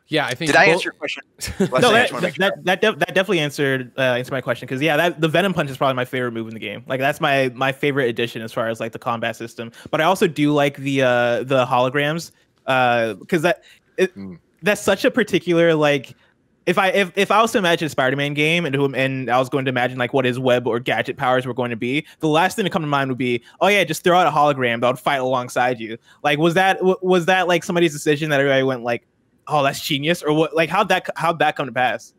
Yeah, I think. Did I answer your question? No, that definitely answered my question, because the Venom punch is probably my favorite move in the game. Like, that's my favorite addition as far as like the combat system. But I also do like the holograms, because that's such a particular like. If I was to imagine a Spider-Man game and I was going to imagine like what his web or gadget powers were going to be, the last thing to come to mind would be, oh yeah, just throw out a hologram that would fight alongside you. Like, was that like somebody's decision that everybody went like, oh, that's genius, or what? Like, how'd that come to pass?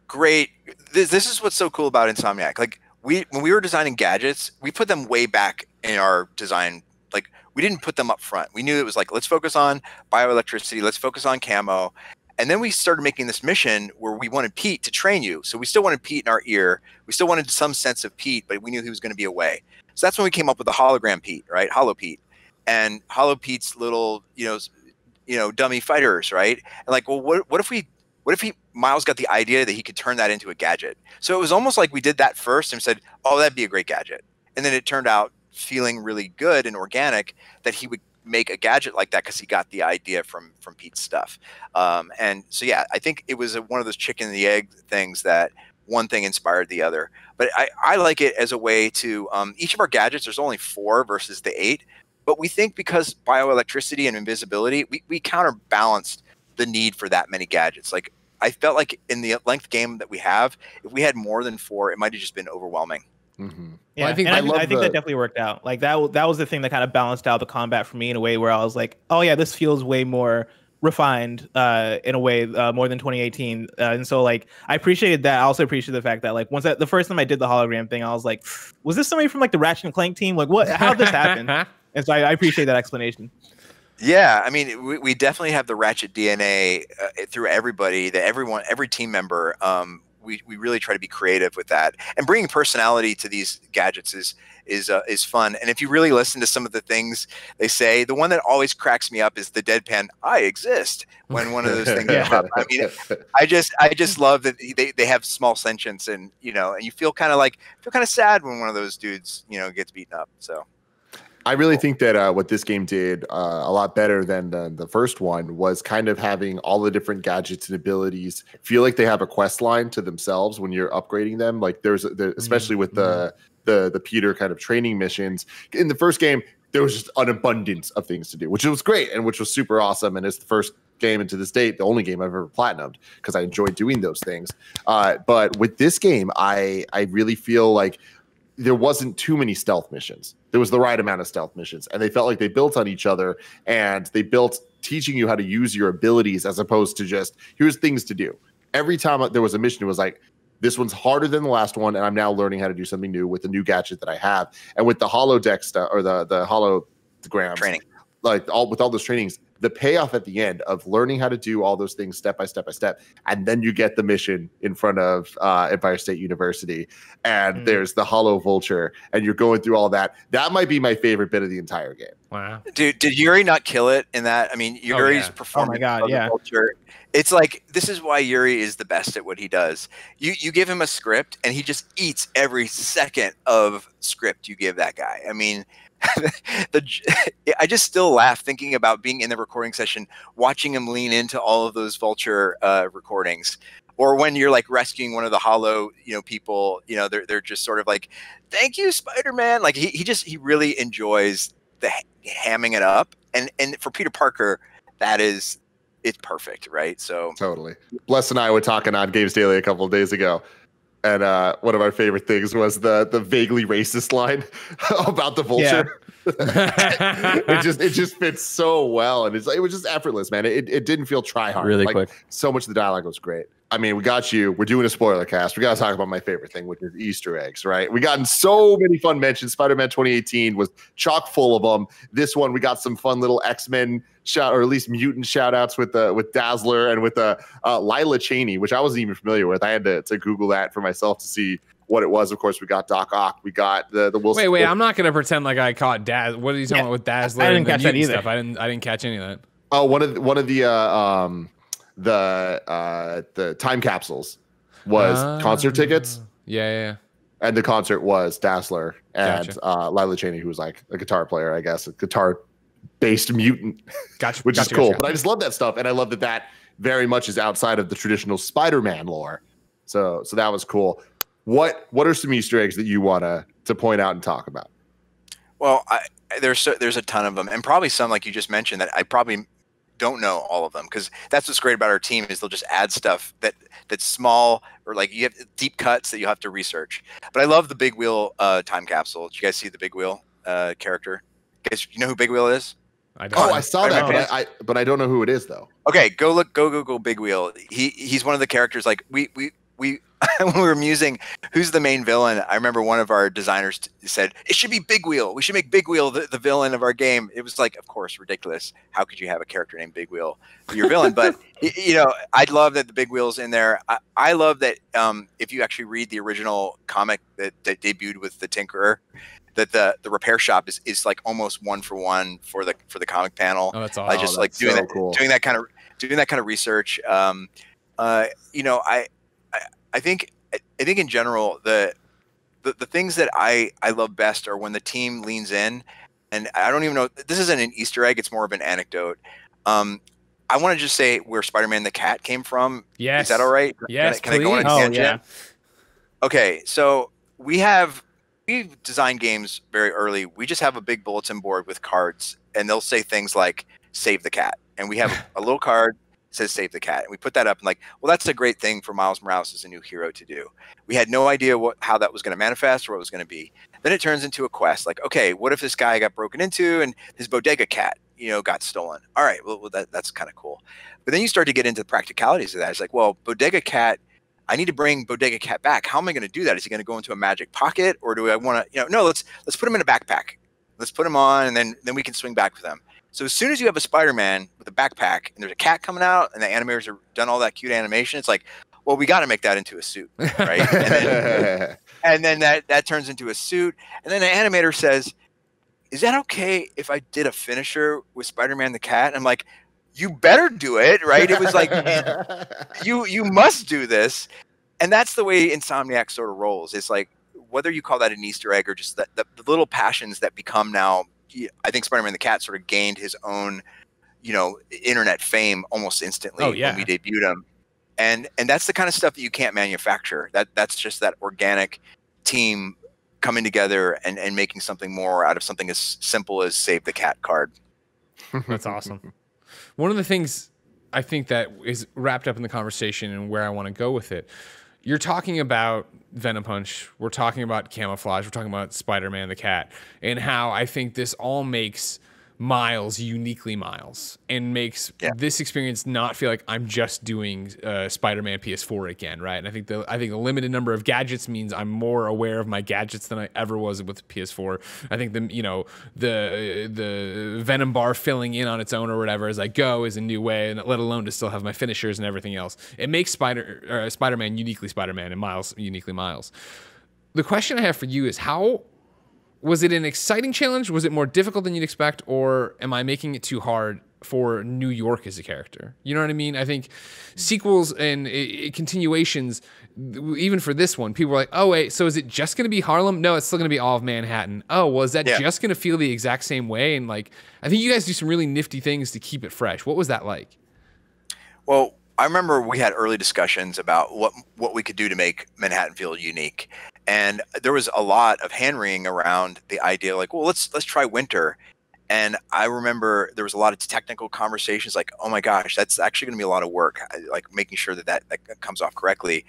Great. This is what's so cool about Insomniac. Like, when we were designing gadgets, we put them way back in our design. Like, we didn't put them up front. We knew it was like, let's focus on bioelectricity, let's focus on camo. And then we started making this mission where we wanted Pete to train you. So we still wanted Pete in our ear. We still wanted some sense of Pete, but we knew he was going to be away. So that's when we came up with the hologram Pete, right? Holo Pete. And Holo Pete's little, dummy fighters, right? And like, well, what if Miles got the idea that he could turn that into a gadget? So it was almost like we did that first and said, oh, that'd be a great gadget. And then it turned out feeling really good and organic that he would make a gadget like that because he got the idea from Pete's stuff. And so, yeah, I think it was one of those chicken and the egg things that one thing inspired the other. But I like it as a way to each of our gadgets, there's only 4 versus the 8. But we think because bioelectricity and invisibility, we counterbalanced the need for that many gadgets. Like, I felt like in the length game that we have, if we had more than 4, it might have just been overwhelming. Mm-hmm. Yeah, well, I think that definitely worked out. Like, that was the thing that kind of balanced out the combat for me in a way where I was like, oh yeah, this feels way more refined in a way more than 2018. And so like, I appreciated that. I also appreciated the fact that like the first time I did the hologram thing, I was like, was this somebody from like the Ratchet and Clank team? Like, what? How did this happen? And so I appreciate that explanation. Yeah, I mean, we definitely have the Ratchet DNA through everybody. Every team member. we really try to be creative with that, and bringing personality to these gadgets is fun. And if you really listen to some of the things they say, the one that always cracks me up is the deadpan "I exist" when one of those things comes up. I mean, I just love that they have small sentience, and and you feel kind of sad when one of those dudes gets beaten up. So I really think that what this game did a lot better than the first one was kind of having all the different gadgets and abilities feel like they have a quest line to themselves when you're upgrading them. Like especially with the Peter kind of training missions in the first game, there was just an abundance of things to do, which was great and which was super awesome. And it's the first game, and to this date, the only game I've ever platinumed because I enjoyed doing those things. But with this game, I really feel like there wasn't too many stealth missions. There was the right amount of stealth missions, and they felt like they built on each other, and they built teaching you how to use your abilities as opposed to just here's things to do. Every time there was a mission, it was like, this one's harder than the last one, and I'm now learning how to do something new with the new gadget that I have. And with the holodeck stuff or the holograms training, with all those trainings, the payoff at the end of learning how to do all those things step by step, and then you get the mission in front of Empire State University, and there's the Holo Vulture, and you're going through all that. That might be my favorite bit of the entire game. Wow, dude, did Yuri not kill it in that? I mean, Yuri's performance. Oh my god, yeah. Vulture, it's like, this is why Yuri is the best at what he does. You give him a script, and he just eats every second of script you give that guy. I mean, I just still laugh thinking about being in the recording session, watching him lean into all of those Vulture recordings, or when you're like rescuing one of the Holo, people, they're just sort of like, "Thank you, Spider-Man." Like he really enjoys the hamming it up, and for Peter Parker, it's perfect, right? So totally. Bless and I were talking on Games Daily a couple of days ago. And one of our favorite things was the vaguely racist line about the Vulture. Yeah. it just fits so well, and it was just effortless, man. It didn't feel try hard. Really quick. So much of the dialogue was great. I mean, we got you. We're doing a spoiler cast. We got to talk about my favorite thing, which is Easter eggs, right? We gotten so many fun mentions. Spider-Man 2018 was chock full of them. This one, we got some fun little X-Men or at least mutant shout outs with Dazzler and with Lila Cheney, which I wasn't even familiar with. I had to Google that for myself to see what it was. Of course, we got Doc Ock. We got the Wilson. Wait, I'm not going to pretend like I caught Daz. What are you talking about with Dazzler? I didn't catch that either. Stuff? I didn't catch any of that. Oh, one of the time capsules was concert tickets. Yeah. And the concert was Dazzler and Lila Cheney, who was like a guitar player, I guess, a guitar-based mutant, which is cool. But I just love that stuff, and I love that very much is outside of the traditional Spider-Man lore. So that was cool. What are some Easter eggs that you want to point out and talk about? Well, there's a ton of them, and probably some, like you just mentioned, that I probably don't know all of them, because that's what's great about our team is they'll just add stuff that's small, or like you have deep cuts that you have to research. But I love the Big Wheel time capsule. Did you guys see the Big Wheel character? Guys, you know who Big Wheel is? I don't. I saw that, but I don't know who it is though. Okay, go Google Big Wheel. He's one of the characters. Like we when we were musing who's the main villain, I remember one of our designers said it should be Big Wheel. We should make Big Wheel the villain of our game. It was like, of course, ridiculous. How could you have a character named Big Wheel for your villain? But I'd love that the Big Wheel's in there. I love that if you actually read the original comic that debuted with the Tinkerer, that the repair shop is like almost one for one for the comic panel. Oh, that's awesome. I just like doing that kind of research. I think in general the things that I love best are when the team leans in, and I don't even know, this isn't an Easter egg, it's more of an anecdote. I want to just say where Spider-Man the cat came from. Yes. Is that all right? Yes, can I go on a tangent? Yeah. Okay, so we've designed games very early. We just have a big bulletin board with cards, and they'll say things like "Save the cat," and we have a little card that says "Save the cat," and we put that up and like, well, that's a great thing for Miles Morales as a new hero to do. We had no idea how that was going to manifest or what it was going to be. Then it turns into a quest. Like, okay, what if this guy got broken into and his bodega cat, got stolen? All right, well that's kind of cool. But then you start to get into the practicalities of that. It's like, well, bodega cat, I need to bring Bodega Cat back. How am I going to do that? Is he going to go into a magic pocket, or do I want to, no, let's put him in a backpack. Let's put him on, and then we can swing back with them. So as soon as you have a Spider-Man with a backpack and there's a cat coming out and the animators are done all that cute animation, it's like, well, we got to make that into a suit, right? And then that turns into a suit. And then the animator says, is that okay if I did a finisher with Spider-Man the Cat? And I'm like, you better do it, right? It was like, you must do this. And that's the way Insomniac sort of rolls. It's like, whether you call that an Easter egg or just the little passions that become now, I think Spider-Man the Cat sort of gained his own, internet fame almost instantly when we debuted him. And that's the kind of stuff that you can't manufacture. That's just that organic team coming together and making something more out of something as simple as Save the Cat card. That's awesome. One of the things I think that is wrapped up in the conversation and where I want to go with it, you're talking about Venom Punch, we're talking about Camouflage, we're talking about Spider-Man the Cat, and how I think this all makes Miles uniquely Miles and makes this experience not feel like I'm just doing Spider-Man PS4 again, right? And I think the limited number of gadgets means I'm more aware of my gadgets than I ever was with PS4. I think the Venom bar filling in on its own or whatever as I go is a new way, and let alone to still have my finishers and everything else. It makes Spider-Man uniquely Spider-Man and Miles uniquely Miles. The question I have for you is was it an exciting challenge? Was it more difficult than you'd expect? Or am I making it too hard for New York as a character? You know what I mean? I think sequels and continuations, even for this one, people were like, oh, wait, so is it just going to be Harlem? No, it's still going to be all of Manhattan. Oh, well, is that just going to feel the exact same way? And I think you guys do some really nifty things to keep it fresh. What was that like? Well, I remember we had early discussions about what we could do to make Manhattan feel unique. And there was a lot of hand-wringing around the idea, like, well, let's try winter. And I remember there was a lot of technical conversations like, oh my gosh, that's actually going to be a lot of work, like making sure that comes off correctly.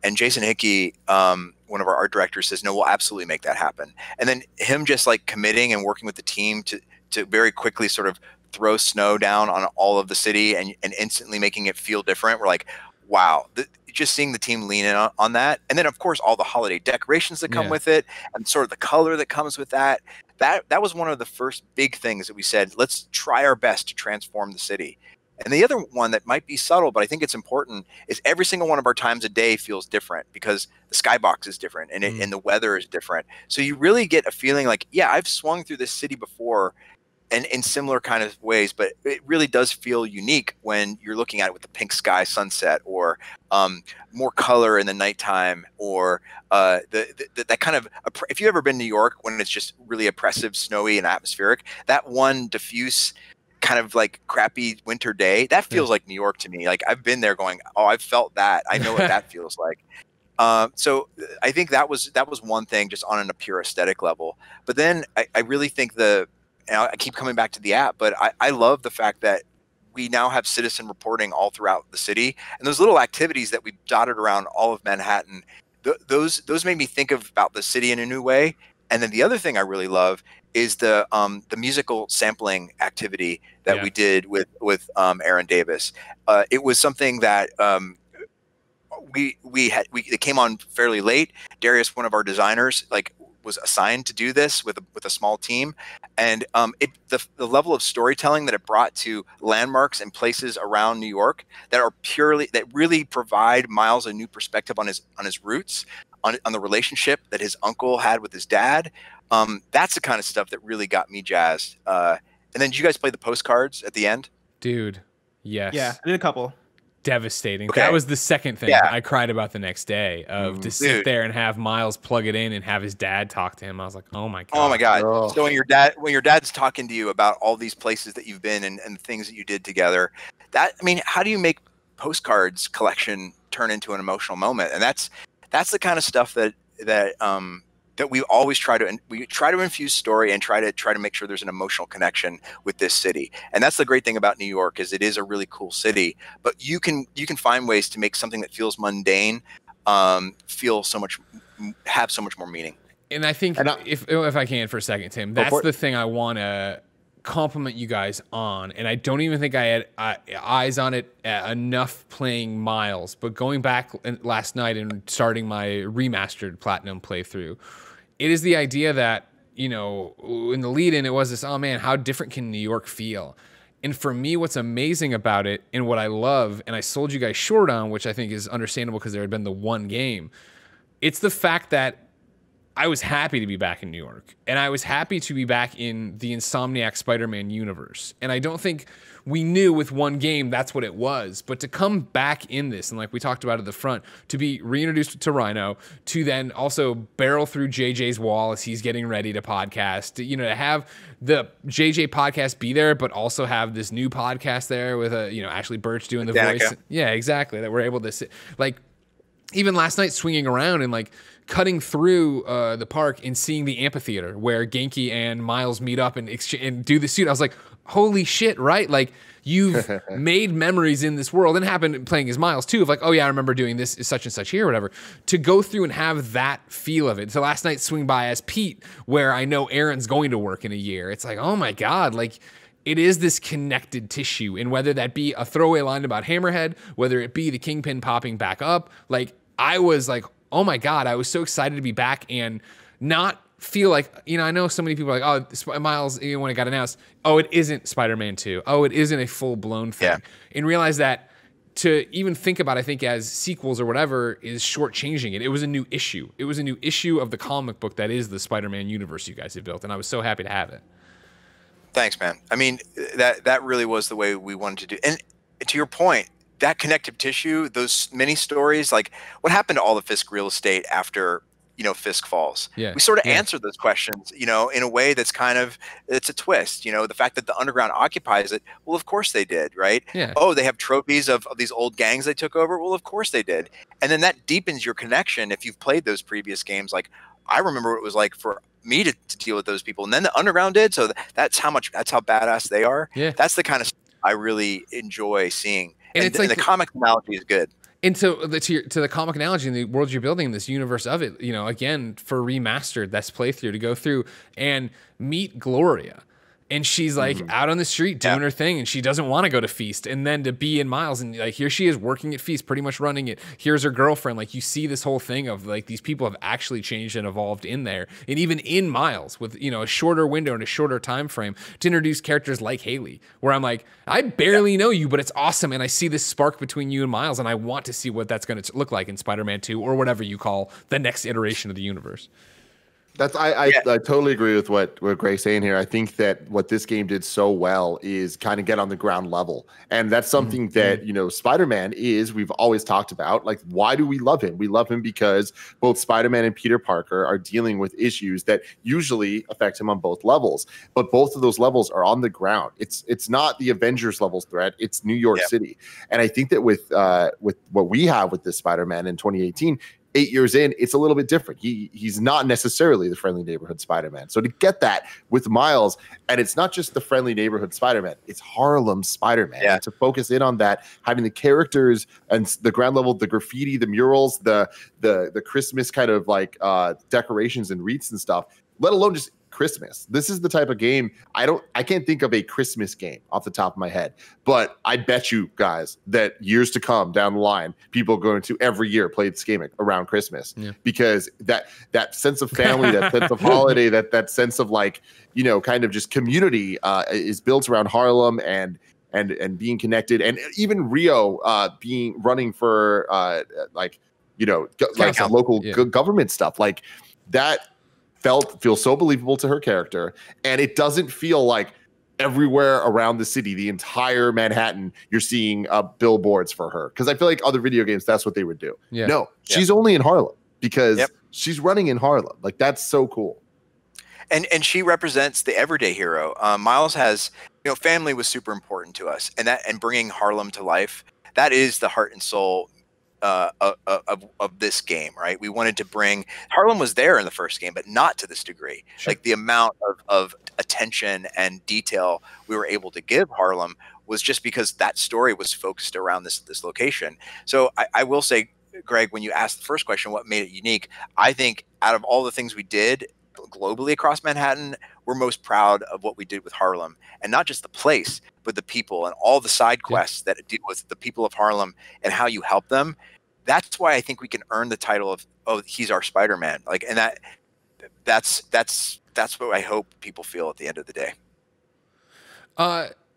And Jason Hickey, one of our art directors, says, no, we'll absolutely make that happen. And then him just like committing and working with the team to very quickly sort of throw snow down on all of the city and instantly making it feel different. We're like, wow, just seeing the team lean in on that. And then, of course, all the holiday decorations that come with it and sort of the color that comes with that. That was one of the first big things that we said, let's try our best to transform the city. And the other one that might be subtle, but I think it's important, is every single one of our times a day feels different because the skybox is different and the weather is different. So you really get a feeling like, yeah, I've swung through this city before and in similar kind of ways, but it really does feel unique when you're looking at it with the pink sky sunset or more color in the nighttime or that kind of, if you've ever been to New York when it's just really oppressive, snowy and atmospheric, that one diffuse kind of like crappy winter day, that feels like New York to me. Like I've been there going, oh, I've felt that. I know what that feels like. So I think that was one thing just on a pure aesthetic level. But then I really think and I keep coming back to the app, but I love the fact that we now have citizen reporting all throughout the city, and those little activities that we dotted around all of Manhattan, those made me think about the city in a new way. And then the other thing I really love is the musical sampling activity that we did with Aaron Davis. It was something that it came on fairly late. Darius, one of our designers, was assigned to do this with a small team, and the level of storytelling that it brought to landmarks and places around New York that really provide Miles a new perspective on his roots, on the relationship that his uncle had with his dad. That's the kind of stuff that really got me jazzed. And then did you guys play the postcards at the end? Dude, yes. Yeah, I did a couple. Devastating. Okay. That was the second thing I cried about the next day to sit there and have Miles plug it in and have his dad talk to him. I was like, oh my God. Oh my God. Oh. So when your dad's talking to you about all these places that you've been and the things that you did together, how do you make postcards collection turn into an emotional moment? And that's the kind of stuff that we always try to infuse story and try to make sure there's an emotional connection with this city. And that's the great thing about New York is it is a really cool city, but you can find ways to make something that feels mundane have so much more meaning. And I think if I can for a second, Tim, that's the thing I want to compliment you guys on. And I don't even think I had eyes on it enough playing Miles, but going back last night and starting my remastered Platinum playthrough, it is the idea that, in the lead in, it was this, oh man, how different can New York feel? And for me, what's amazing about it and what I love, and I sold you guys short on, which I think is understandable because there had been the one game, it's the fact that I was happy to be back in New York, and I was happy to be back in the Insomniac Spider-Man universe. And I don't think we knew with one game that's what it was, but to come back in this, and like we talked about at the front, to be reintroduced to Rhino, to then also barrel through JJ's wall as he's getting ready to podcast, to have the JJ podcast be there, but also have this new podcast there with Ashley Birch doing the Danica. voice. Yeah, exactly. That we're able to sit, like, even last night swinging around and like cutting through the park and seeing the amphitheater where Genki and Miles meet up and do the suit. I was like, holy shit, right? Like, you've made memories in this world, and it happened playing as Miles too, of like, oh yeah, I remember doing this such and such here or whatever, to go through and have that feel of it. So last night swing by as Pete, where I know Aaron's going to work in a year. It's like, oh my God, like, it is this connected tissue. And whether that be a throwaway line about Hammerhead, whether it be the Kingpin popping back up, like, I was like, oh my God, I was so excited to be back and not feel like, I know so many people are like, oh, Miles, when it got announced, oh, it isn't Spider-Man 2. Oh, it isn't a full-blown thing. Yeah. And realize that to even think about, I think, as sequels or whatever, is shortchanging it. It was a new issue. It was a new issue of the comic book that is the Spider-Man universe you guys have built, and I was so happy to have it. Thanks, man. I mean, that really was the way we wanted to do. And to your point, that connective tissue, those mini stories, like what happened to all the Fisk real estate after, Fisk falls? Yeah. We sort of answered those questions, in a way that's it's a twist. The fact that the underground occupies it, well, of course they did, right? Yeah. Oh, they have trophies of these old gangs they took over. Well, of course they did. And then that deepens your connection if you've played those previous games. Like, I remember what it was like for me to deal with those people, and then the underground did. So that's how badass they are. Yeah. That's the kind of stuff I really enjoy seeing. And it's like the comic analogy is good. And so to the comic analogy and the world you're building, this universe of it, again, for remastered, that's playthrough to go through and meet Gloria. And she's like out on the street doing her thing, and she doesn't want to go to Feast. And then to be in Miles, and like, here she is working at Feast, pretty much running it. Here's her girlfriend. Like, you see this whole thing of like, these people have actually changed and evolved in there. And even in Miles with, a shorter window and a shorter time frame to introduce characters like Haley, where I'm like, I barely know you, but it's awesome. And I see this spark between you and Miles, and I want to see what that's going to look like in Spider-Man 2 or whatever you call the next iteration of the universe. I totally agree with what Greg's saying here. I think that what this game did so well is kind of get on the ground level. And that's something that, Spider-Man we've always talked about. Like, why do we love him? We love him because both Spider-Man and Peter Parker are dealing with issues that usually affect him on both levels. But both of those levels are on the ground. It's not the Avengers levels threat. It's New York City. And I think that with what we have with this Spider-Man in 2018, 8 years in, it's a little bit different. He's not necessarily the friendly neighborhood Spider-Man. So to get that with Miles, and it's not just the friendly neighborhood Spider-Man, it's Harlem Spider-Man. Yeah. To focus in on that, having the characters and the ground level, the graffiti, the murals, the Christmas kind of like decorations and wreaths and stuff, let alone just Christmas. This is the type of game I can't think of a Christmas game off the top of my head, but I bet you guys that years to come down the line, people are going to every year play this game around Christmas because that sense of family, that sense of holiday, that sense of like, kind of just community is built around Harlem and being connected. And even Rio running for like some local government stuff like that. Feels so believable to her character, and it doesn't feel like everywhere around the city, the entire Manhattan, you're seeing billboards for her. Because I feel like other video games, that's what they would do. Yeah. No, she's only in Harlem because she's running in Harlem. Like, that's so cool. And she represents the everyday hero. Miles has, family was super important to us, and bringing Harlem to life, that is the heart and soul of this game, right? We wanted to bring Harlem was there in the first game, but not to this degree. Sure. Like, the amount of attention and detail we were able to give Harlem was just because that story was focused around this location. So I will say, Greg, when you asked the first question, what made it unique? I think out of all the things we did globally across Manhattan, we're most proud of what we did with Harlem, and not just the place, but the people and all the side quests that deal with the people of Harlem and how you help them. That's why I think we can earn the title of, he's our Spider-Man. Like, and that's what I hope people feel at the end of the day.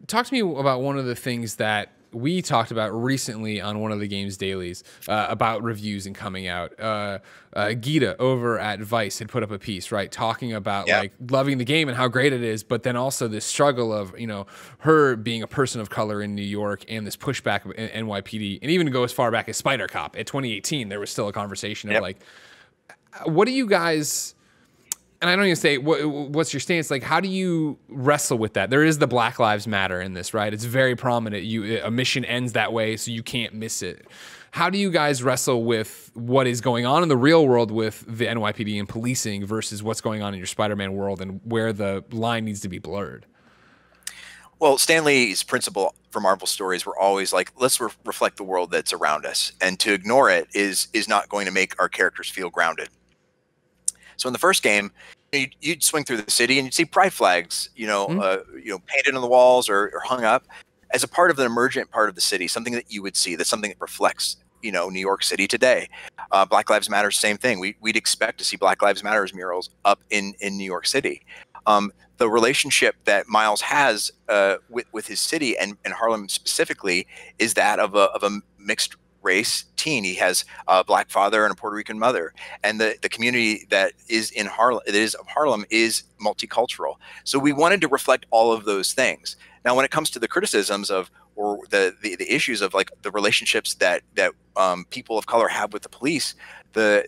talk to me about one of the things that we talked about recently on one of the game's dailies about reviews and coming out. Gita over at Vice had put up a piece, right, talking about like loving the game and how great it is, but then also this struggle of, you know, her being a person of color in New York and this pushback of NYPD, and even to go as far back as Spider Cop at 2018, there was still a conversation of like, what do you guys? And I don't even say what's your stance. Like, how do you wrestle with that? There is the Black Lives Matter in this, right? It's very prominent. A mission ends that way, so you can't miss it. How do you guys wrestle with what is going on in the real world with the NYPD and policing versus what's going on in your Spider-Man world and where the line needs to be blurred? Well, Stan Lee's principle for Marvel stories were always like, let's reflect the world that's around us, and to ignore it is not going to make our characters feel grounded. So in the first game, you'd swing through the city and you'd see pride flags, painted on the walls or hung up as a part of the emergent part of the city, something that you would see. That's something that reflects, New York City today. Black Lives Matter, same thing. We'd expect to see Black Lives Matter murals up in New York City. The relationship that Miles has with his city and Harlem specifically is that of a mixed race teen. He has a Black father and a Puerto Rican mother, and the community that is in Harlem, is multicultural. So we wanted to reflect all of those things. Now, when it comes to the criticisms of or the issues of like the relationships that people of color have with the police, the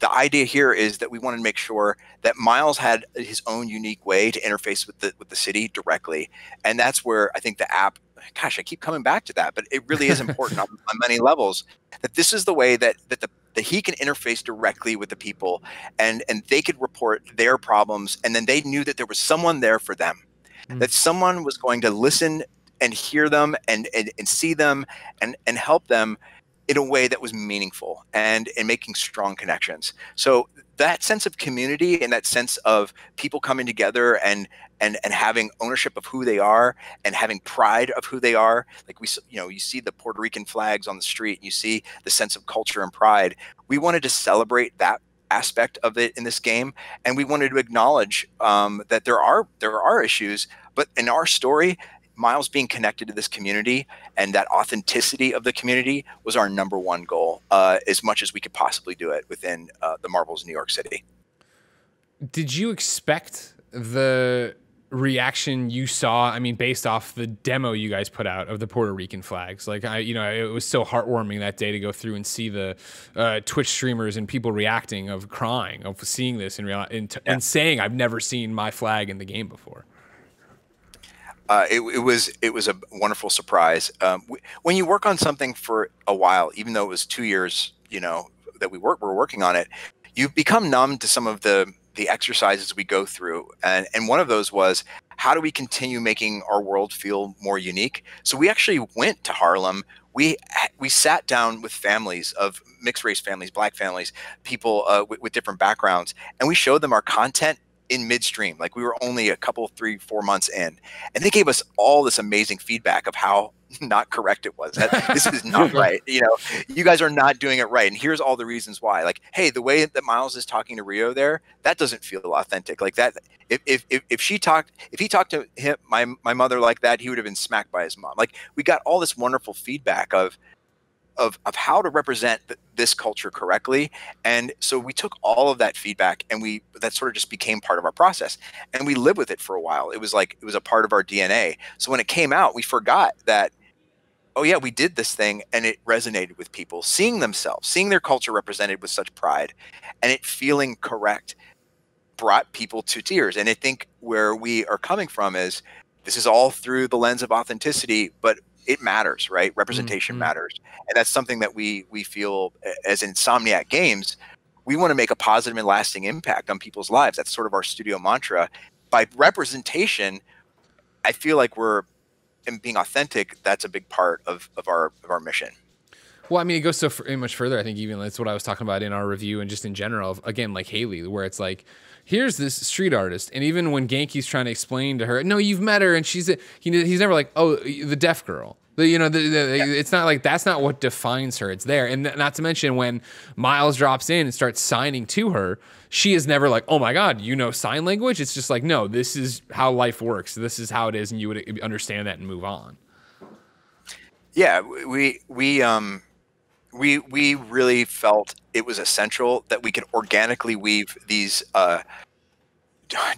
idea here is that we wanted to make sure that Miles had his own unique way to interface with the city directly, and that's where I think the app. Gosh, I keep coming back to that, but it really is important on many levels. That this is the way that he can interface directly with the people, and they could report their problems, and then they knew that there was someone there for them, that someone was going to listen and hear them and see them and help them in a way that was meaningful and in making strong connections. So that sense of community and that sense of people coming together and having ownership of who they are and having pride of who they are, like you see the Puerto Rican flags on the street, and you see the sense of culture and pride. We wanted to celebrate that aspect of it in this game, and we wanted to acknowledge that there are issues, but in our story, Miles being connected to this community and that authenticity of the community was our #1 goal, as much as we could possibly do it within the Marvel's New York City. Did you expect the reaction you saw? I mean, based off the demo you guys put out of the Puerto Rican flags, like it was so heartwarming that day to go through and see the Twitch streamers and people reacting, of crying, of seeing this and saying, "I've never seen my flag in the game before." It was a wonderful surprise. When you work on something for a while, even though it was 2 years, that we were working on it, you become numb to some of the exercises we go through. And one of those was, how do we continue making our world feel more unique? So we actually went to Harlem. We sat down with families of mixed race families, Black families, people with different backgrounds, and we showed them our content in midstream. Like, we were only a couple, 3-4 months in, and they gave us all this amazing feedback of how not correct it was. That this is not right. You guys are not doing it right. And here's all the reasons why. Like, hey, the way that Miles is talking to Rio there, that doesn't feel authentic. Like that, if he talked to him, my mother like that, he would have been smacked by his mom. Like, we got all this wonderful feedback of how to represent this culture correctly. And so we took all of that feedback, and that sort of just became part of our process, and we lived with it for a while. It was a part of our DNA. So when it came out, we forgot that, oh yeah, we did this thing, and it resonated with people, seeing their culture represented with such pride, and it feeling correct brought people to tears. And I think where we are coming from is, this is all through the lens of authenticity, but it matters, right? Representation matters. And that's something that we feel as Insomniac Games, we want to make a positive and lasting impact on people's lives. That's sort of our studio mantra. By representation, I feel like and being authentic, that's a big part of our mission. Well, I mean, it goes so much further. I think even that's what I was talking about in our review, and just in general, again, like Haley, where it's like, here's this street artist, and even when Genki's trying to explain to her, no, you've met her, and he's never like, oh, the deaf girl. It's not like that's not what defines her. It's there. And not to mention when Miles drops in and starts signing to her, she is never like, oh my God, you know sign language? It's just like, no, this is how life works. This is how it is. And you would understand that and move on. Yeah, we really felt it was essential that we could organically weave these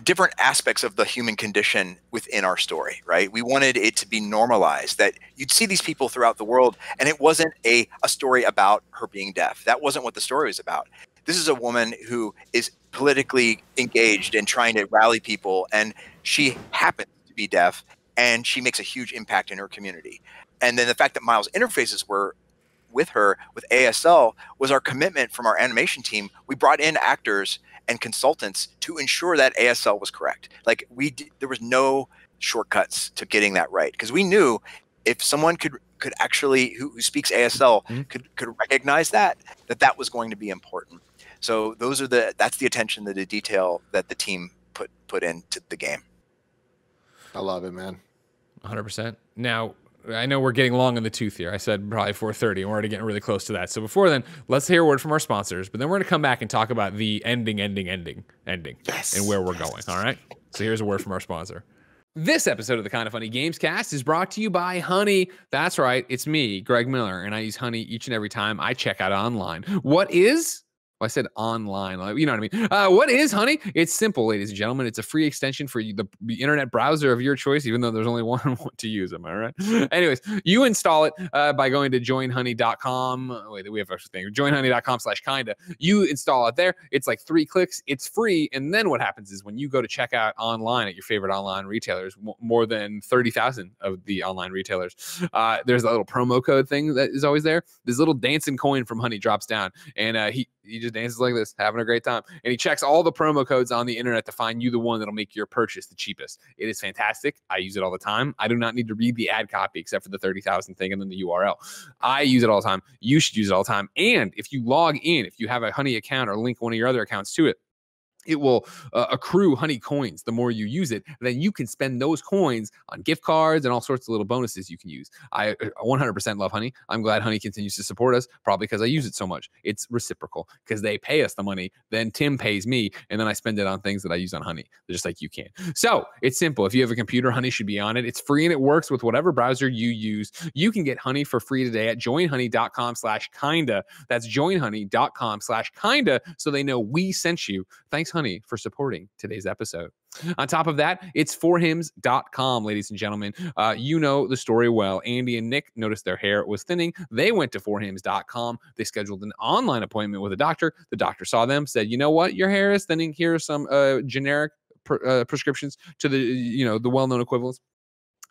different aspects of the human condition within our story, right? We wanted it to be normalized, that you'd see these people throughout the world, and it wasn't a story about her being deaf. That wasn't what the story was about. This is a woman who is politically engaged and trying to rally people, and she happens to be deaf, and she makes a huge impact in her community. And then the fact that Miles' interfaces were with her, with ASL, was our commitment from our animation team. We brought in actors and consultants to ensure that ASL was correct. Like there was no shortcuts to getting that right, because we knew if someone could actually who speaks ASL could recognize that was going to be important. So that's the attention to the detail that the team put into the game. I love it, man. 100%. Now, I know we're getting long in the tooth here. I said probably 4:30, and we're already getting really close to that. So before then, let's hear a word from our sponsors, but then we're going to come back and talk about the ending, yes, and where we're going. All right? So here's a word from our sponsor. This episode of the Kinda Funny Games Cast is brought to you by Honey. That's right. It's me, Greg Miller, and I use Honey each and every time I check out online. What is... Well, I said online, you know what I mean? What is Honey? It's simple, ladies and gentlemen. It's a free extension for the internet browser of your choice, even though there's only one to use. Am I right? Anyways, you install it by going to joinhoney.com. Wait, we have a thing. Joinhoney.com/kinda. You install it there. It's like 3 clicks. It's free. And then what happens is when you go to check out online at your favorite online retailers, more than 30,000 of the online retailers, there's a little promo code thing that is always there. This little dancing coin from Honey drops down, and he just dances like this, having a great time. And he checks all the promo codes on the internet to find you the one that'll make your purchase the cheapest. It is fantastic. I use it all the time. I do not need to read the ad copy except for the 30,000 thing and then the URL. I use it all the time. You should use it all the time. And if you log in, if you have a Honey account or link one of your other accounts to it, it will accrue Honey coins the more you use it. Then you can spend those coins on gift cards and all sorts of little bonuses you can use. I 100% love Honey. I'm glad Honey continues to support us, probably because I use it so much. It's reciprocal because they pay us the money, then Tim pays me, and then I spend it on things that I use on Honey, just like you can. So it's simple. If you have a computer, Honey should be on it. It's free and it works with whatever browser you use. You can get Honey for free today at joinhoney.com/kinda. That's joinhoney.com/kinda, so they know we sent you. Thanks, Honey, for supporting today's episode. On top of that, it's forhims.com, ladies and gentlemen. You know the story well. Andy and Nick noticed their hair was thinning. They went to forhims.com. They scheduled an online appointment with a doctor. The doctor saw them, said, you know what? Your hair is thinning. Here are some generic prescriptions to the well-known equivalents.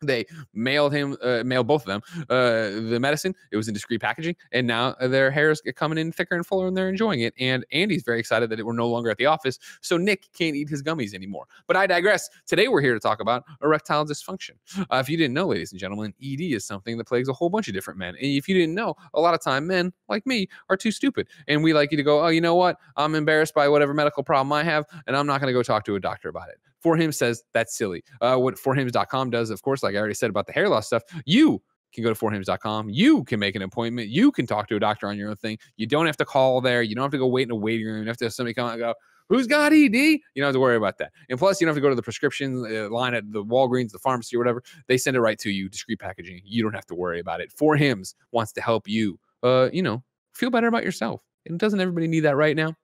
They mailed both of them the medicine. It was in discreet packaging, and now their hair is coming in thicker and fuller, and they're enjoying it. And Andy's very excited that we're no longer at the office, so Nick can't eat his gummies anymore. But I digress. Today we're here to talk about erectile dysfunction. If you didn't know, ladies and gentlemen, ED is something that plagues a whole bunch of different men. And if you didn't know, a lot of time men like me are too stupid, and we like you to go, oh, you know what? I'm embarrassed by whatever medical problem I have, and I'm not going to go talk to a doctor about it. For Him says that's silly. What forhims.com does, of course, like I already said about the hair loss stuff, you can go to forhims.com. You can make an appointment. You can talk to a doctor on your own thing. You don't have to call there. You don't have to go wait in a waiting room. You don't have to have somebody come out and go, who's got ED? You don't have to worry about that. And plus, you don't have to go to the prescription line at the Walgreens, the pharmacy, or whatever. They send it right to you, discreet packaging. You don't have to worry about it. For Hims wants to help you, feel better about yourself. And doesn't everybody need that right now?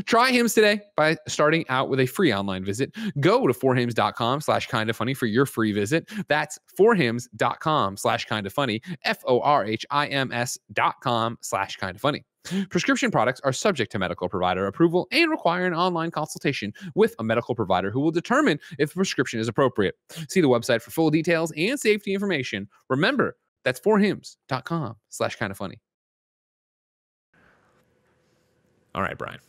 Try Hims today by starting out with a free online visit. Go to forhims.com/kindafunny for your free visit. That's forhims.com/kindafunny, forhims.com/kindafunny. Prescription products are subject to medical provider approval and require an online consultation with a medical provider who will determine if the prescription is appropriate. See the website for full details and safety information. Remember, that's forhims.com/kindafunny. All right, Brian.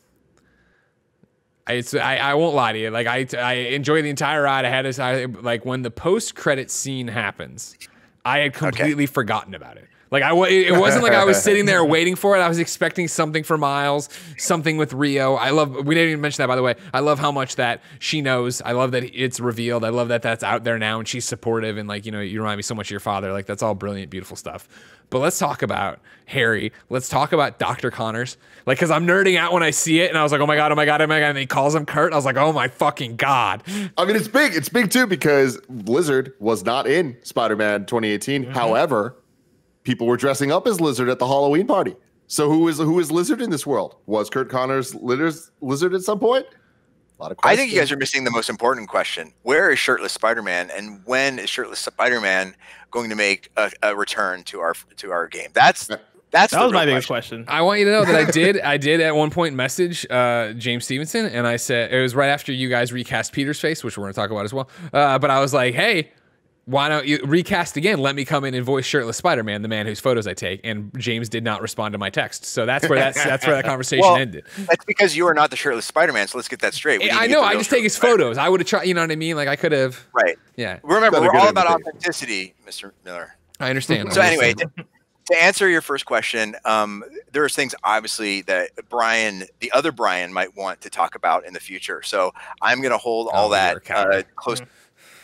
I won't lie to you. Like I enjoy the entire ride. I had this like when the post-credit scene happens, I had completely forgotten about it. Like it wasn't like I was sitting there waiting for it. I was expecting something for Miles, something with Rio. We didn't even mention that, by the way. I love how much that she knows. I love that it's revealed. I love that that's out there now and she's supportive and like, you know, you remind me so much of your father. Like that's all brilliant, beautiful stuff. But let's talk about Harry. Let's talk about Dr. Connors. Like, cause I'm nerding out when I see it and I was like, oh my God. And he calls him Kurt. I was like, oh my fucking God. I mean, it's big. It's big too, because Lizard was not in Spider-Man 2018. Mm-hmm. However, people were dressing up as Lizard at the Halloween party. So who is Lizard in this world? Was Kurt Connors Lizard at some point? A lot of questions. I think you guys are missing the most important question. Where is shirtless Spider-Man, and when is shirtless Spider-Man going to make a return to our game? That was my biggest question. I want you to know that I did at one point message James Stevenson, and I said, it was right after you guys recast Peter's face, which we're going to talk about as well. But I was like, hey, why don't you recast again? Let me come in and voice shirtless Spider-Man, the man whose photos I take. And James did not respond to my text. So that's where that conversation ended. That's because you are not the shirtless Spider-Man. So let's get that straight. I know. I just take his photos. I would have tried. You know what I mean? Like I could have. Right. Yeah. Remember, we're all about authenticity, Mr. Miller. I understand. So anyway, to answer your first question, there's things obviously that the other Brian might want to talk about in the future. So I'm going to hold all that close.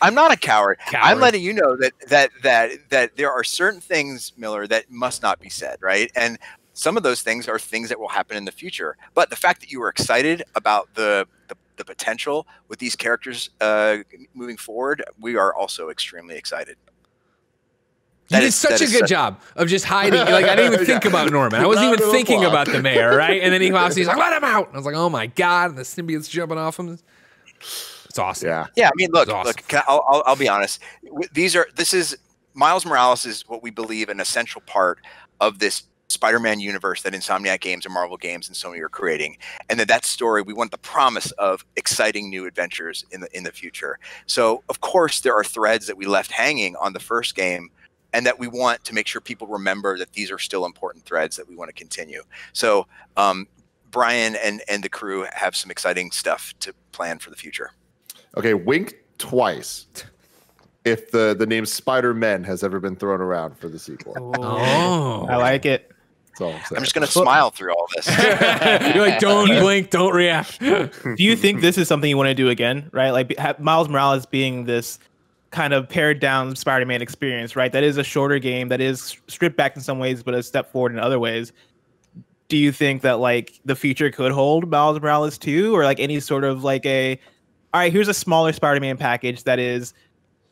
I'm not a coward. I'm letting you know that there are certain things, Miller, that must not be said, right? And some of those things are things that will happen in the future. But the fact that you were excited about the potential with these characters moving forward, we are also extremely excited. You did such a good job of just hiding. Like I didn't even think about Norman. I wasn't even thinking about the mayor, right? And then he's like, let him out. And I was like, oh my God, and the symbiote's jumping off him. It's awesome. Yeah. I mean, look. I'll be honest. This is Miles Morales is what we believe an essential part of this Spider-Man universe that Insomniac Games and Marvel Games and Sony are creating, and that story we want the promise of exciting new adventures in the future. So of course there are threads that we left hanging on the first game, and that we want to make sure people remember that these are still important threads that we want to continue. So Brian and the crew have some exciting stuff to plan for the future. Okay, wink twice if the name Spider-Man has ever been thrown around for the sequel. Oh, I like it. That's all I'm just going to smile through all this. You're like, don't blink, don't react. Do you think this is something you want to do again, right? Like Miles Morales being this kind of pared down Spider-Man experience, right? That is a shorter game, that is stripped back in some ways, but a step forward in other ways. Do you think that like the future could hold Miles Morales 2, or like any sort of like all right, here's a smaller Spider-Man package that is,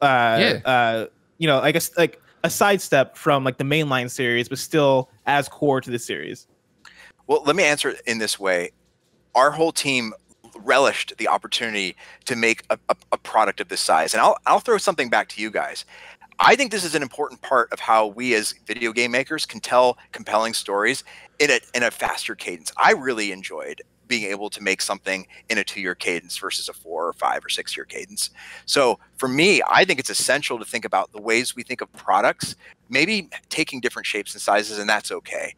you know, I guess like a sidestep from like the mainline series, but still as core to the series? Well, let me answer it in this way. Our whole team relished the opportunity to make a product of this size. And I'll throw something back to you guys. I think this is an important part of how we as video game makers can tell compelling stories in a faster cadence. I really enjoyed being able to make something in a 2-year cadence versus a 4 or 5 or 6 year cadence. So for me, I think it's essential to think about the ways we think of products, maybe taking different shapes and sizes, and that's okay.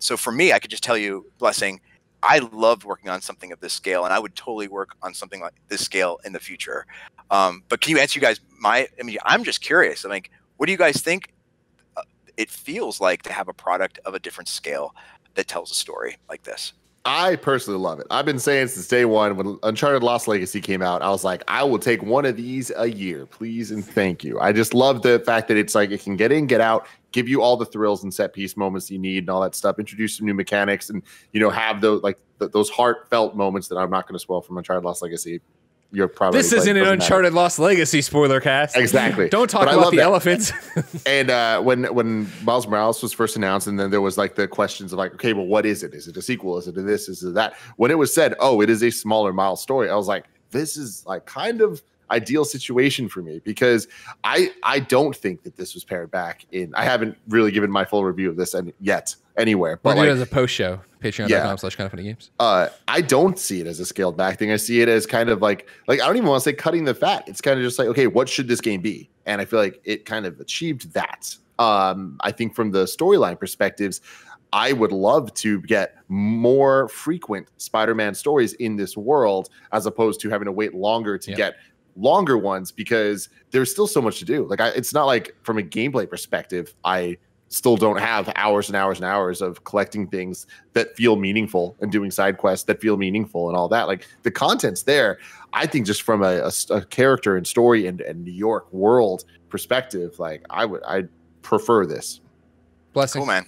So for me, I could just tell you, Blessing, I loved working on something of this scale, and I would totally work on something like this scale in the future. But can you answer you guys I'm just curious. I'm like, what do you guys think it feels like to have a product of a different scale that tells a story like this? I personally love it. I've been saying since day one when Uncharted Lost Legacy came out, I was like, I will take one of these a year, please and thank you. I just love the fact that it's like it can get in, get out, give you all the thrills and set piece moments you need and all that stuff, introduce some new mechanics, and have those heartfelt moments that I'm not going to spoil from Uncharted Lost Legacy. You're probably this isn't an Uncharted Lost Legacy spoiler cast. Exactly. Don't talk about the elephants. And when Miles Morales was first announced, and then there was like the questions of like, okay, well, what is it? Is it a sequel? Is it a this? Is it that? When it was said, oh, it is a smaller Miles story, I was like, this is like kind of ideal situation for me, because I don't think that this was pared back in. I haven't really given my full review of this yet anywhere, but we'll do it as a post show. Patreon.com/kindafunnygames. I don't see it as a scaled back thing. I see it as kind of like I don't even want to say cutting the fat. It's kind of just like, okay, what should this game be? And I feel like it kind of achieved that. I think from the storyline perspectives, I would love to get more frequent Spider-Man stories in this world, as opposed to having to wait longer to get longer ones, because there's still so much to do. Like it's not like from a gameplay perspective, I still don't have hours and hours and hours of collecting things that feel meaningful and doing side quests that feel meaningful and all that. Like the content's there. I think just from a character and story and New York world perspective, like I'd prefer this. Blessing. Cool, man.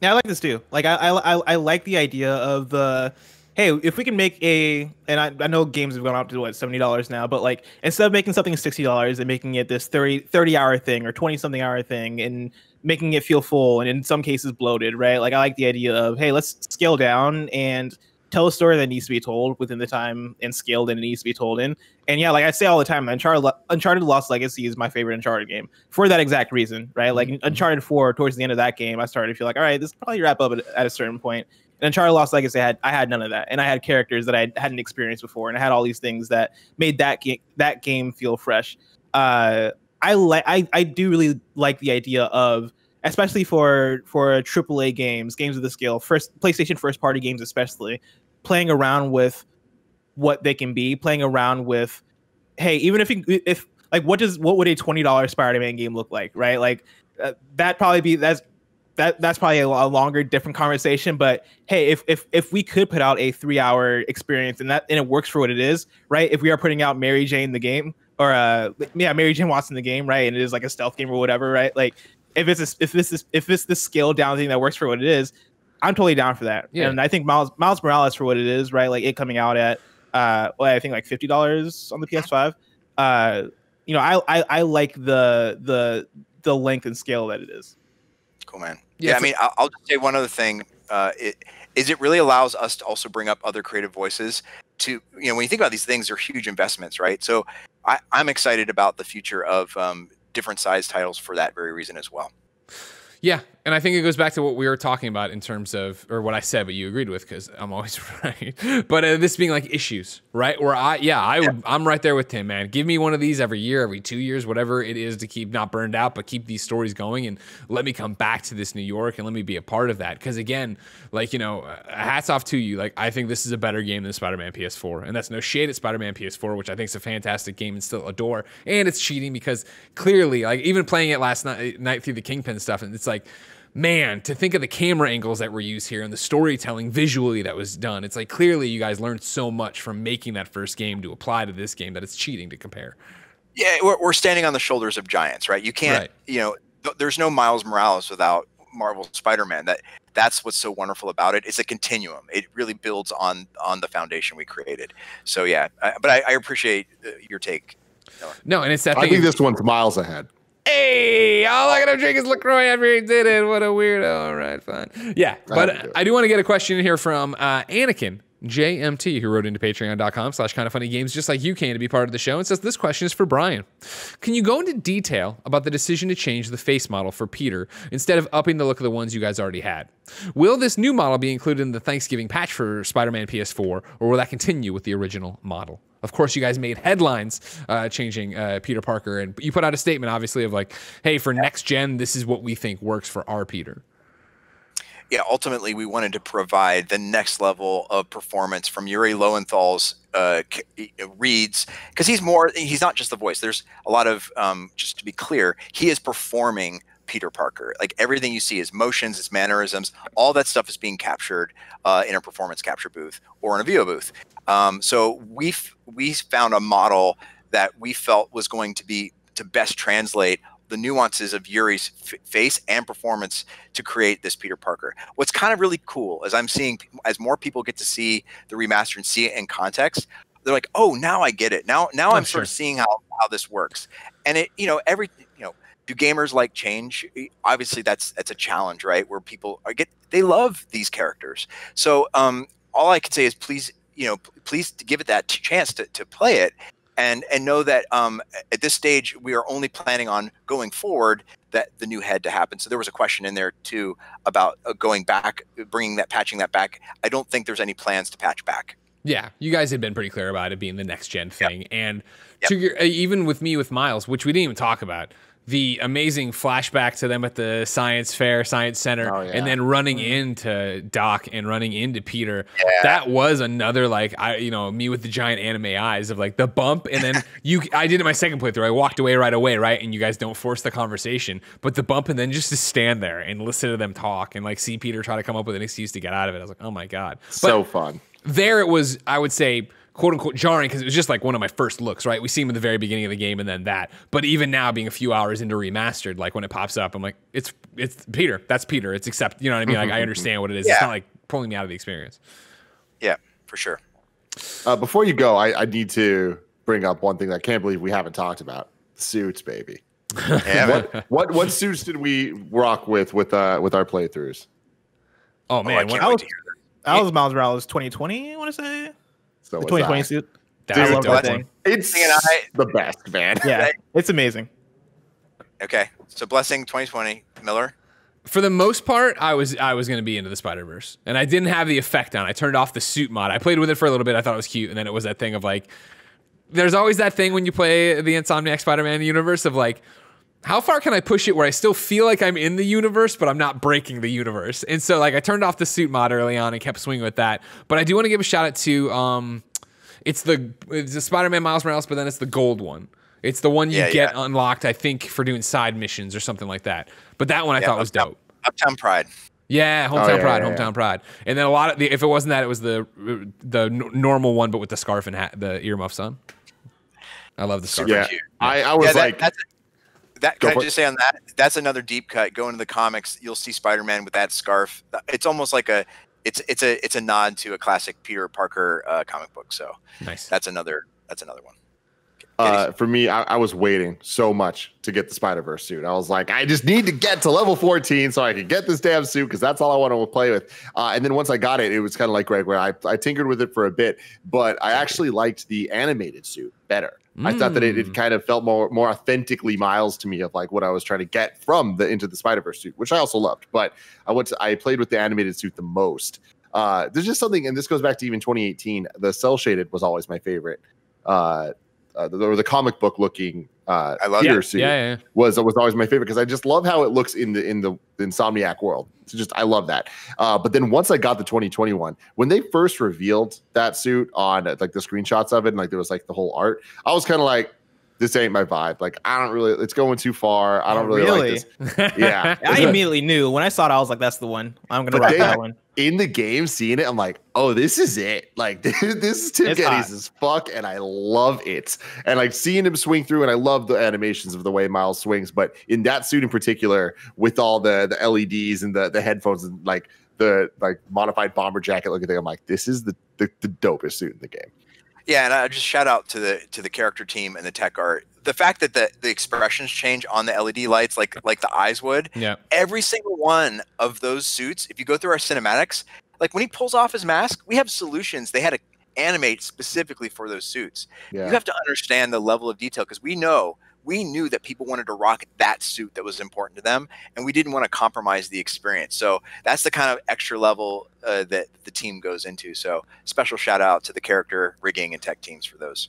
Yeah, I like this too. Like I like the idea of the, hey, if we can make and I know games have gone up to what, $70 now, but like instead of making something $60 and making it this 30 hour thing or 20 something hour thing and making it feel full and in some cases bloated, right? Like I like the idea of, hey, let's scale down and tell a story that needs to be told within the time and scale that it needs to be told in. And yeah, like I say all the time, Uncharted Lost Legacy is my favorite Uncharted game for that exact reason, right? Like Uncharted 4, towards the end of that game, I started to feel like, all right, this probably wrap up at a certain point. And Uncharted Lost Legacy, I had none of that, and I had characters that I hadn't experienced before, and I had all these things that made that game feel fresh. I do really like the idea of, especially for AAA games of the scale, PlayStation first party games especially, playing around with what they can be, playing around with, hey, even if like what would a $20 Spider-Man game look like, right? Like that's probably a longer, different conversation. But hey, if we could put out a 3-hour experience and it works for what it is, right? If we are putting out Mary Jane the game, or Mary Jane Watson the game, right? And it is like a stealth game or whatever, right? Like if it's this scaled down thing that works for what it is, I'm totally down for that. Yeah. And I think Miles Morales for what it is, right? Like it coming out at I think like $50 on the PS5. I like the length and scale that it is. Cool, man. Yeah, I mean, I'll just say one other thing. It really allows us to also bring up other creative voices to, when you think about these things, they're huge investments, right? So I'm excited about the future of different size titles for that very reason as well. Yeah, and I think it goes back to what we were talking about in terms of, or what I said, but you agreed with, because I'm always right. But this being like issues, right? Where I'm right there with Tim, man. Give me one of these every year, every 2 years, whatever it is, to keep not burned out, but keep these stories going, and let me come back to this New York and let me be a part of that. Because again, like, hats off to you. Like, I think this is a better game than Spider-Man PS4, and that's no shade at Spider-Man PS4, which I think is a fantastic game and still adore. And it's cheating because clearly, like, even playing it last night through the Kingpin stuff, and it's like, man, to think of the camera angles that were used here and the storytelling visually that was done, it's like clearly you guys learned so much from making that first game to apply to this game that it's cheating to compare. Yeah, we're standing on the shoulders of giants, right? You can't, there's no Miles Morales without Marvel Spider-Man. That's what's so wonderful about it. It's a continuum. It really builds on the foundation we created. So yeah, but I appreciate your take. No, and it's that thing. I think this one's miles ahead. Hey, all I gotta drink is LaCroix after he did it. What a weirdo. All right, fine. Yeah, but I do want to get a question in here from Anakin JMT, who wrote into patreon.com/kindoffunnygames, just like you can, to be part of the show, and says, this question is for Brian. Can you go into detail about the decision to change the face model for Peter instead of upping the look of the ones you guys already had? Will this new model be included in the Thanksgiving patch for Spider-Man PS4, or will that continue with the original model? Of course, you guys made headlines changing Peter Parker, and you put out a statement, obviously, of like, hey, for next gen, this is what we think works for our Peter. Yeah, ultimately, we wanted to provide the next level of performance from Yuri Lowenthal's reads, because he's not just the voice. There's a lot of, just to be clear, he is performing Peter Parker. Like everything you see, his motions, his mannerisms, all that stuff is being captured in a performance capture booth or in a VO booth. So we found a model that we felt was going to be to best translate the nuances of Yuri's face and performance to create this Peter Parker. What's kind of really cool is I'm seeing, as more people get to see the remaster and see it in context, they're like, oh, now I get it. Now I'm sort of seeing how this works. And it, do gamers like change? Obviously that's a challenge, right? Where people they love these characters. So all I can say is please give it that chance to play it. And know that at this stage, we are only planning on going forward that the new head to happen. So there was a question in there too about going back, patching that back. I don't think there's any plans to patch back. Yeah, you guys had been pretty clear about it being the next gen thing. Yep. And to even with Miles, which we didn't even talk about, the amazing flashback to them at the science fair, science center, and then running into Doc and running into Peter. Yeah. That was another, like, me with the giant anime eyes of like the bump. And then I did it my second playthrough. I walked away right away, right? And you guys don't force the conversation, but the bump, and then just to stand there and listen to them talk and like see Peter try to come up with an excuse to get out of it. I was like, oh my God. So fun. There it was, I would say, quote unquote jarring, because it was just like one of my first looks, right? We see him at the very beginning of the game and then that. But even now, being a few hours into remastered, like when it pops up, I'm like, it's Peter. That's Peter. It's you know what I mean? Like I understand what it is. Yeah. It's not like pulling me out of the experience. Yeah, for sure. Before you go, I need to bring up one thing that I can't believe we haven't talked about. Suits, baby. What suits did we rock with our playthroughs? Oh man, I was Miles Morales 2020, I want to say. So the 2020 suit. I love that thing. It's the best, man. Yeah, it's amazing. Okay, so Blessing 2020, Miller. For the most part, I was going to be into the Spider-Verse, and I didn't have the effect on. I turned off the suit mod. I played with it for a little bit. I thought it was cute, and then it was that thing of like, there's always that thing when you play the Insomniac Spider-Man universe of like, how far can I push it where I still feel like I'm in the universe, but I'm not breaking the universe? And so like I turned off the suit mod early on and kept swinging with that. But I do want to give a shout out to it's the Spider-Man Miles Morales, but then it's the gold one. It's the one you get unlocked, I think, for doing side missions or something like that. But that one I thought was dope. Uptown Pride. Yeah, Hometown Pride. And then a lot of if it wasn't that, it was the normal one, but with the scarf and hat, the earmuffs on. I love the scarf. Yeah, I was can I just say on that? That's another deep cut. Go into the comics, you'll see Spider-Man with that scarf. It's almost like it's a nod to a classic Peter Parker comic book. So nice. That's another one. For me, I was waiting so much to get the Spider-Verse suit. I was like, I just need to get to level 14 so I can get this damn suit because that's all I want to play with. And then once I got it, it was kind of like Greg, where I tinkered with it for a bit, but I actually liked the animated suit better. I thought that it kind of felt more authentically Miles to me of like what I was trying to get from the Into the Spider-Verse suit, which I also loved. But I played with the animated suit the most. There's just something, and this goes back to even 2018. The cell shaded was always my favorite. The comic book looking I love Peter suit was always my favorite because I just love how it looks in the Insomniac world. It's I love that. But then once I got the 2021, when they first revealed that suit on like the screenshots of it, and like there was like the whole art, I was kind of like, this ain't my vibe. Like I don't really, it's going too far. I don't really like this. Yeah, I immediately knew when I saw it. I was like, that's the one. I'm gonna rock that one. In the game, seeing it, I'm like, oh, this is it. Like this is Tim Geddes as fuck, and I love it. And like seeing him swing through, and I love the animations of the way Miles swings. But in that suit in particular, with all the LEDs and the headphones and like the modified bomber jacket looking thing, I'm like, this is the dopest suit in the game. Yeah, and I just shout out to the character team and the tech art. The fact that the expressions change on the LED lights, like the eyes would. Yeah. Every single one of those suits, if you go through our cinematics, like when he pulls off his mask, we have solutions they had to animate specifically for those suits. Yeah. You have to understand the level of detail because we knew that people wanted to rock that suit that was important to them, and we didn't want to compromise the experience. So that's the kind of extra level that the team goes into. So special shout out to the character rigging and tech teams for those.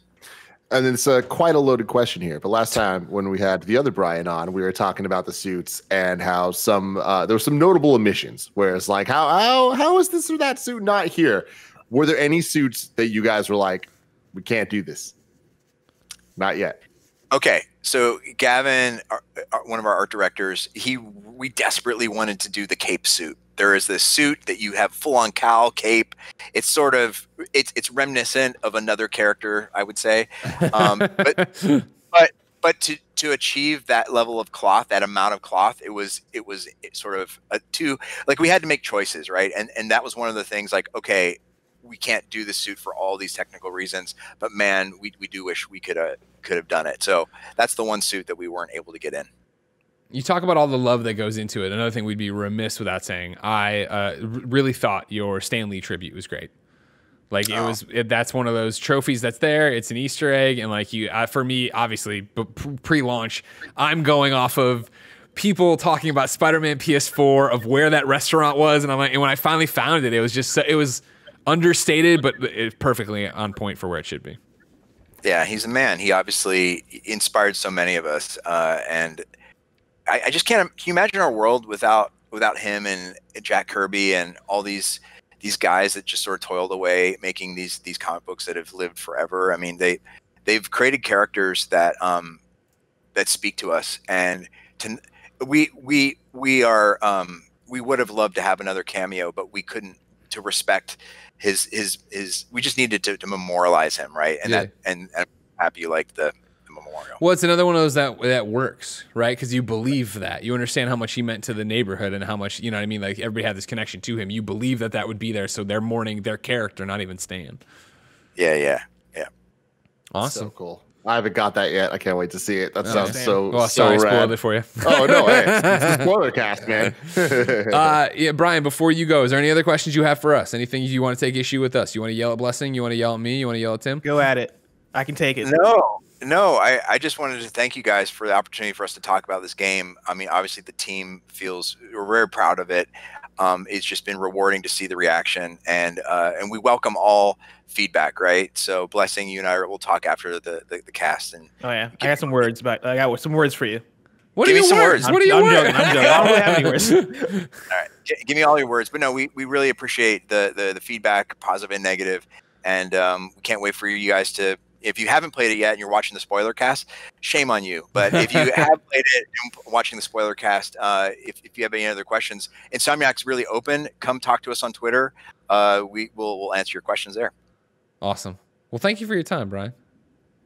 And it's quite a loaded question here. But last time when we had the other Brian on, we were talking about the suits and how there were some notable omissions. Whereas like how is this or that suit not here? Were there any suits that you guys were like, we can't do this? Not yet. Okay, so Gavin, one of our art directors, we desperately wanted to do the cape suit. There is this suit that you have full-on cowl cape. It's sort of it's reminiscent of another character, I would say, but to achieve that level of cloth, that amount of cloth, it was sort of we had to make choices, right? And that was one of the things. Like, okay, we can't do the suit for all these technical reasons, but man, we do wish we could have done it. So that's the one suit that we weren't able to get in. You talk about all the love that goes into it. Another thing we'd be remiss without saying, I really thought your Stan Lee tribute was great. Like that's one of those trophies that's there. It's an Easter egg, and like for me, obviously, pre-launch, I'm going off of people talking about Spider-Man PS4 of where that restaurant was, and I'm like, and when I finally found it, it was just it was understated, but it's perfectly on point for where it should be. Yeah, he's a man. He obviously inspired so many of us, and I just can't. Can you imagine our world without him and Jack Kirby and all these guys that just sort of toiled away making these comic books that have lived forever? I mean, they've created characters that that speak to us, and we would have loved to have another cameo, but we couldn't, to respect his we just needed to memorialize him, right? And and I'm happy you like the memorial. Well, it's another one of those that works, right? Because you believe that. You understand how much he meant to the neighborhood and how much, you know what I mean? Like, everybody had this connection to him. You believe that would be there, so they're mourning their character, not even Stan. Yeah. Awesome. So cool. I haven't got that yet. I can't wait to see it. That sounds so well, sorry, so I rad. spoiled it for you. Oh, no. Hey, it's a spoiler cast, man. Yeah, Brian, before you go, is there any other questions you have for us? Anything you want to take issue with us? You want to yell at Blessing? You want to yell at me? You want to yell at Tim? Go at it. I can take it. No, I just wanted to thank you guys for the opportunity for us to talk about this game. I mean, obviously the team we're very proud of it. It's just been rewarding to see the reaction, and we welcome all feedback, right? So Blessing, you and I will talk after the cast. And oh yeah, I got some words, but I got some words for you. What are your words? What are your words? I'm joking. I don't really have any words. All right, give me all your words. But no, we really appreciate the feedback, positive and negative, and we can't wait for you guys to. If you haven't played it yet and you're watching the spoiler cast, shame on you. But if you have played it and watching the spoiler cast, if you have any other questions, Insomniac's really open. Come talk to us on Twitter. We'll answer your questions there. Awesome. Well, thank you for your time, Brian.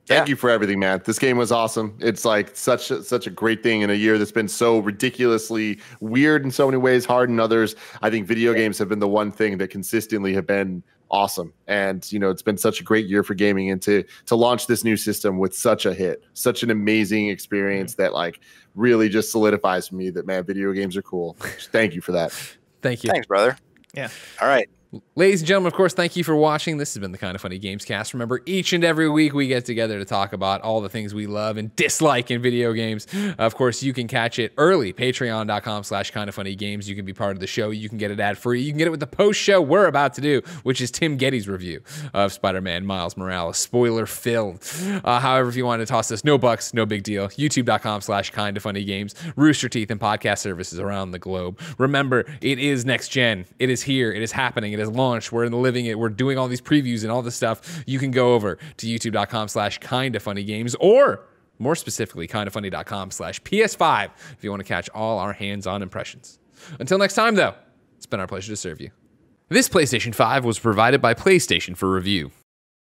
Thank you for everything, man. This game was awesome. It's like such a great thing in a year that's been so ridiculously weird in so many ways, hard in others. I think video games have been the one thing that consistently have been awesome. And, you know, it's been such a great year for gaming, and to launch this new system with such a hit, such an amazing experience that like really just solidifies for me that, man, video games are cool. Thank you for that. Thank you. Thanks, brother. Yeah. All right. Ladies and gentlemen, of course, thank you for watching. This has been the Kinda Funny Games Cast. Remember, each and every week we get together to talk about all the things we love and dislike in video games. Of course, you can catch it early, patreon.com/kindafunnygames. You can be part of the show. You can get it ad-free. You can get it with the post-show we're about to do, which is Tim Getty's review of Spider-Man Miles Morales, spoiler-filled. However, if you want to toss us, no bucks, no big deal. youtube.com/kindafunnygames, Rooster Teeth, and podcast services around the globe. Remember, it is next gen. It is here. It is happening. It is launched. We're living it. We're doing all these previews and all this stuff. You can go over to youtube.com/kindafunnygames, or more specifically, kindafunny.com/PS5 if you want to catch all our hands-on impressions. Until next time, though, it's been our pleasure to serve you. This PlayStation 5 was provided by PlayStation for review.